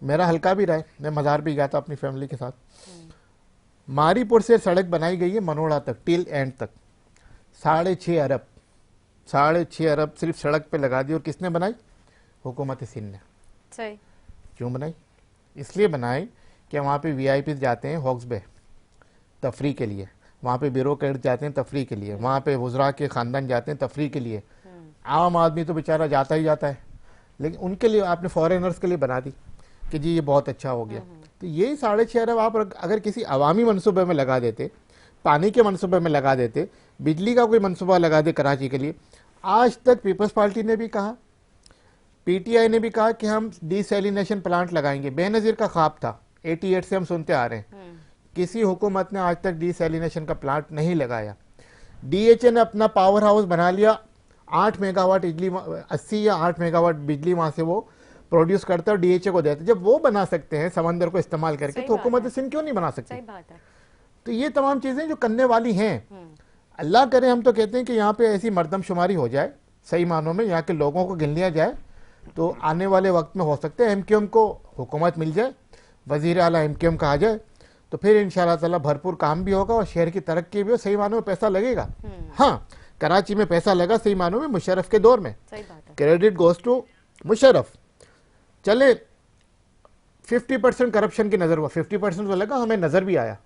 मेरा हल्का भी रहा है, मैं मज़ार भी गया था अपनी फैमिली के साथ। मारीपुर से सड़क बनाई गई है मनोड़ा तक, टिल एंड तक, 6.5 अरब 6.5 अरब सिर्फ सड़क पे लगा दी। और किसने बनाई? हुकूमत सिंध ने। सही। क्यों बनाई? इसलिए बनाई कि वहाँ पे VIPs जाते हैं हॉक्स बे तफरी के लिए, वहाँ पे ब्यूरोक्रेट जाते हैं तफरी के लिए, वहाँ पे वज़रा के ख़ानदान जाते हैं तफरी के लिए। आम आदमी तो बेचारा जाता ही जाता है, लेकिन उनके लिए आपने फॉरेनर्स के लिए बना दी कि जी ये बहुत अच्छा हो गया। तो यही 6.5 अरब आप अगर किसी अवामी मनसूबे में लगा देते, पानी के मनसूबे में लगा देते, बिजली का कोई मनसूबा लगा दे कराची के लिए। आज तक पीपल्स पार्टी ने भी कहा, PTI ने भी कहा कि हम डिसैलिनेशन प्लांट लगाएंगे। बेनज़ीर का ख्वाब था, 88 से हम सुनते आ रहे हैं। किसी हुकूमत ने आज तक डिसैलिनेशन का प्लांट नहीं लगाया। DHA ने अपना पावर हाउस बना लिया, 8 मेगावाट बिजली, 80 या 8 मेगावाट बिजली वहाँ से वो प्रोड्यूस करता है और DHA को देता है। जब वो बना सकते हैं समंदर को इस्तेमाल करके, तो हुकूमत सिंध क्यों नहीं बना सकती? सही बात है। तो ये तमाम चीज़ें जो करने वाली हैं, अल्लाह करे हम तो कहते हैं कि यहाँ पे ऐसी मर्दमशुमारी हो जाए, सही मानों में यहाँ के लोगों को गिन लिया जाए, तो आने वाले वक्त में हो सकता है MQM को हुकूमत मिल जाए, वज़ीर आला MQM का आ जाए, तो फिर इंशाअल्लाह ताला भरपूर काम भी होगा और शहर की तरक्की भी हो, सही मानों में पैसा लगेगा। हाँ, कराची में पैसा लगा सही मानों में मुशर्रफ के दौर में, क्रेडिट गोज टू मुशर्रफ। चले 50% करप्शन की नजर हुआ, 50% तो लगा, हमें नजर भी आया।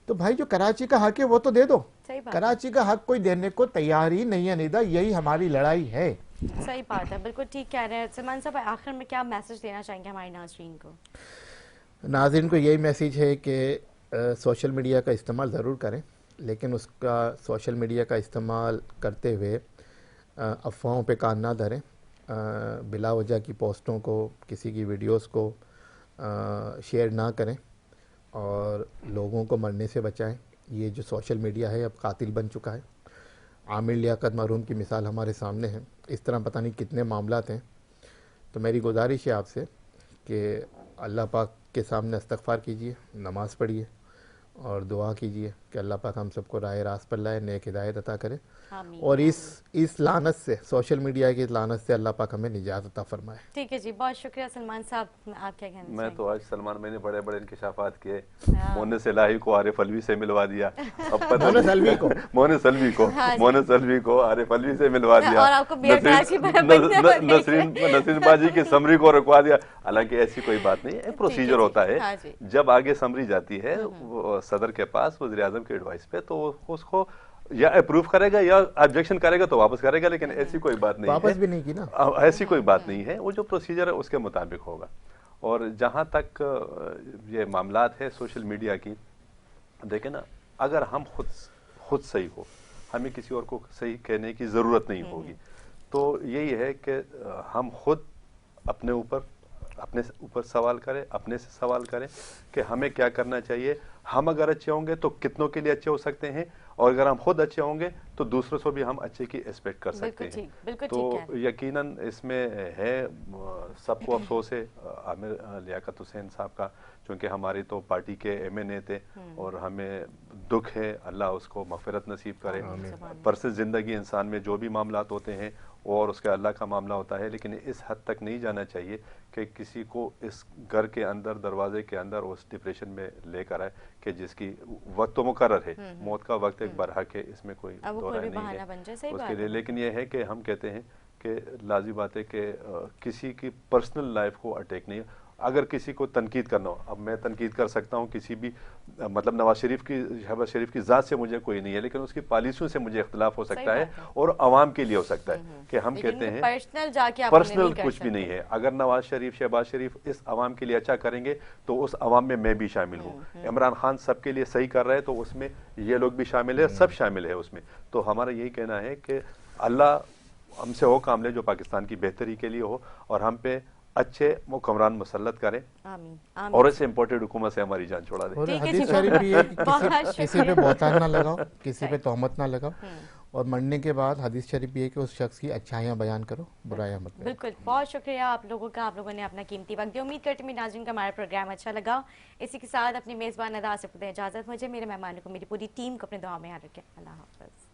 तो भाई जो कराची का हक है वो तो दे दो। कराची का हक कोई देने को तैयार ही नहीं है निदा, यही हमारी लड़ाई है। सही बात है, बिल्कुल ठीक कह रहे हैं सलमान साहब। आखिर में क्या मैसेज देना चाहेंगे हमारे नाज़रीन को? नाज़रीन को यही मैसेज है कि सोशल मीडिया का इस्तेमाल ज़रूर करें, लेकिन उसका सोशल मीडिया का इस्तेमाल करते हुए अफवाहों पे कान ना धरें, बिला वजह की पोस्टों को, किसी की वीडियोस को शेयर ना करें और लोगों को मरने से बचाएं। ये जो सोशल मीडिया है अब कातिल बन चुका है। आमिर लियाकत मरहूम की मिसाल हमारे सामने है। इस तरह पता नहीं कितने मामलात हैं। तो मेरी गुजारिश है आपसे कि अल्लाह पाक के सामने इस्तग़फ़ार कीजिए, नमाज़ पढ़िए और दुआ कीजिए कि अल्लाह पाक हम सबको राह रास्त पर लाए, नेक हिदायत अता करे आमीन, और आमीन। इस लानत से, सोशल मीडिया की इस लानत से अल्लाह पाक हमें निजात अता फरमाए। ठीक है जी, बहुत शुक्रिया सलमान साहब। आप क्या कहना मैं तो आज सलमान मैंने बड़े बड़े इंकशाफात किए। हाँ। मोनिस इलाही को आरिफ अलवी से मिलवा दिया। अब पता मोनिस अलवी को मोनिस अलवी को हाँ जी। मोनिस अलवी को आरिफ अलवी से मिलवा दिया। और आपको बियर ताज की बनने वाली है। नसरीन बाजी की समरी को रुकवा दिया। हालांकि ऐसी कोई बात नहीं है, प्रोसीजर होता है। हाँ जी। जब आगे समरी जाती है वो सदर के पास वज़ीर आज़म के एडवाइस पे, तो उसको या अप्रूव करेगा या ऑब्जेक्शन करेगा तो वापस करेगा, लेकिन ऐसी कोई बात नहीं है। वापस भी नहीं की ना, ऐसी कोई बात नहीं है। वो जो प्रोसीजर है उसके मुताबिक होगा। और जहाँ तक ये मामलात है सोशल मीडिया की, देखें ना, अगर हम खुद सही हो, हमें किसी और को सही कहने की ज़रूरत नहीं होगी। तो यही है कि हम खुद अपने ऊपर सवाल करें, अपने से सवाल करें कि हमें क्या करना चाहिए। हम अगर अच्छे होंगे तो कितनों के लिए अच्छे हो सकते हैं, और अगर हम खुद अच्छे होंगे तो दूसरों से भी हम अच्छे की एक्सपेक्ट कर सकते हैं। बिल्कुल तो ठीक है। यकीनन इसमें है, सबको अफसोस है आमिर लियाकत हुसैन साहब का, क्योंकि हमारी तो पार्टी के MNA थे और हमें दुख है। अल्लाह उसको मग़फ़िरत नसीब करे। परसे ज़िंदगी इंसान में जो भी मामलात होते हैं और उसके अल्लाह का मामला होता है, लेकिन इस हद तक नहीं जाना चाहिए कि किसी को इस घर के अंदर, दरवाजे के अंदर उस डिप्रेशन में लेकर आए कि जिसकी वक्त तो मुकर्रर है, मौत का वक्त एक बरहक है, इसमें कोई दो राय नहीं है उसके लिए। लेकिन यह है कि हम कहते हैं कि लाज़ी बात है कि किसी की पर्सनल लाइफ को अटैक नहीं। अगर किसी को तनकीद करना हो, अब मैं तनकीद कर सकता हूँ किसी भी, मतलब शहबाज शरीफ की ज़ात से मुझे कोई नहीं है, लेकिन उसकी पॉलिसियों से मुझे इख्तिलाफ हो सकता है और आवाम के लिए हो सकता है कि हम कहते हैं पर्सनल कुछ भी नहीं है। अगर नवाज शरीफ, शहबाज शरीफ इस आवाम के लिए अच्छा करेंगे तो उस आवाम में मैं भी शामिल हूँ। इमरान खान सबके लिए सही कर रहे हैं तो उसमें ये लोग भी शामिल है, सब शामिल है उसमें। तो हमारा यही कहना है कि अल्लाह हमसे वो काम ले जो पाकिस्तान की बेहतरी के लिए हो और हम पे अच्छे हुक्मरान मुसल्लत करें। आमीन, आमीन। और ऐसे इम्पोर्टेड हुकूमत से हमारी जान छोड़ा दे। और ठीक है हदीस जी, शरीफ भी है कि बहुत किसी पे बहतान ना लगाओ, किसी पे तोहमत ना लगाओ, और मरने के बाद हदीस शरीफ भी है कि उस शख्स की अच्छाइयाँ बयान करो, बुराइयाँ मत करो। बिल्कुल, बहुत शुक्रिया आप लोगों का। आप लोगों ने अपना कीमती वक्त दिया। उम्मीद करती हूँ नाज़रीन का हमारा प्रोग्राम अच्छा लगा। इसी के साथ अपनी मेज़बान अदा से खुद इजाज़त। मुझे, मेरे मेहमानों को, मेरी पूरी टीम को अपने दुआ में याद रखें। अल्लाह हाफ़िज़।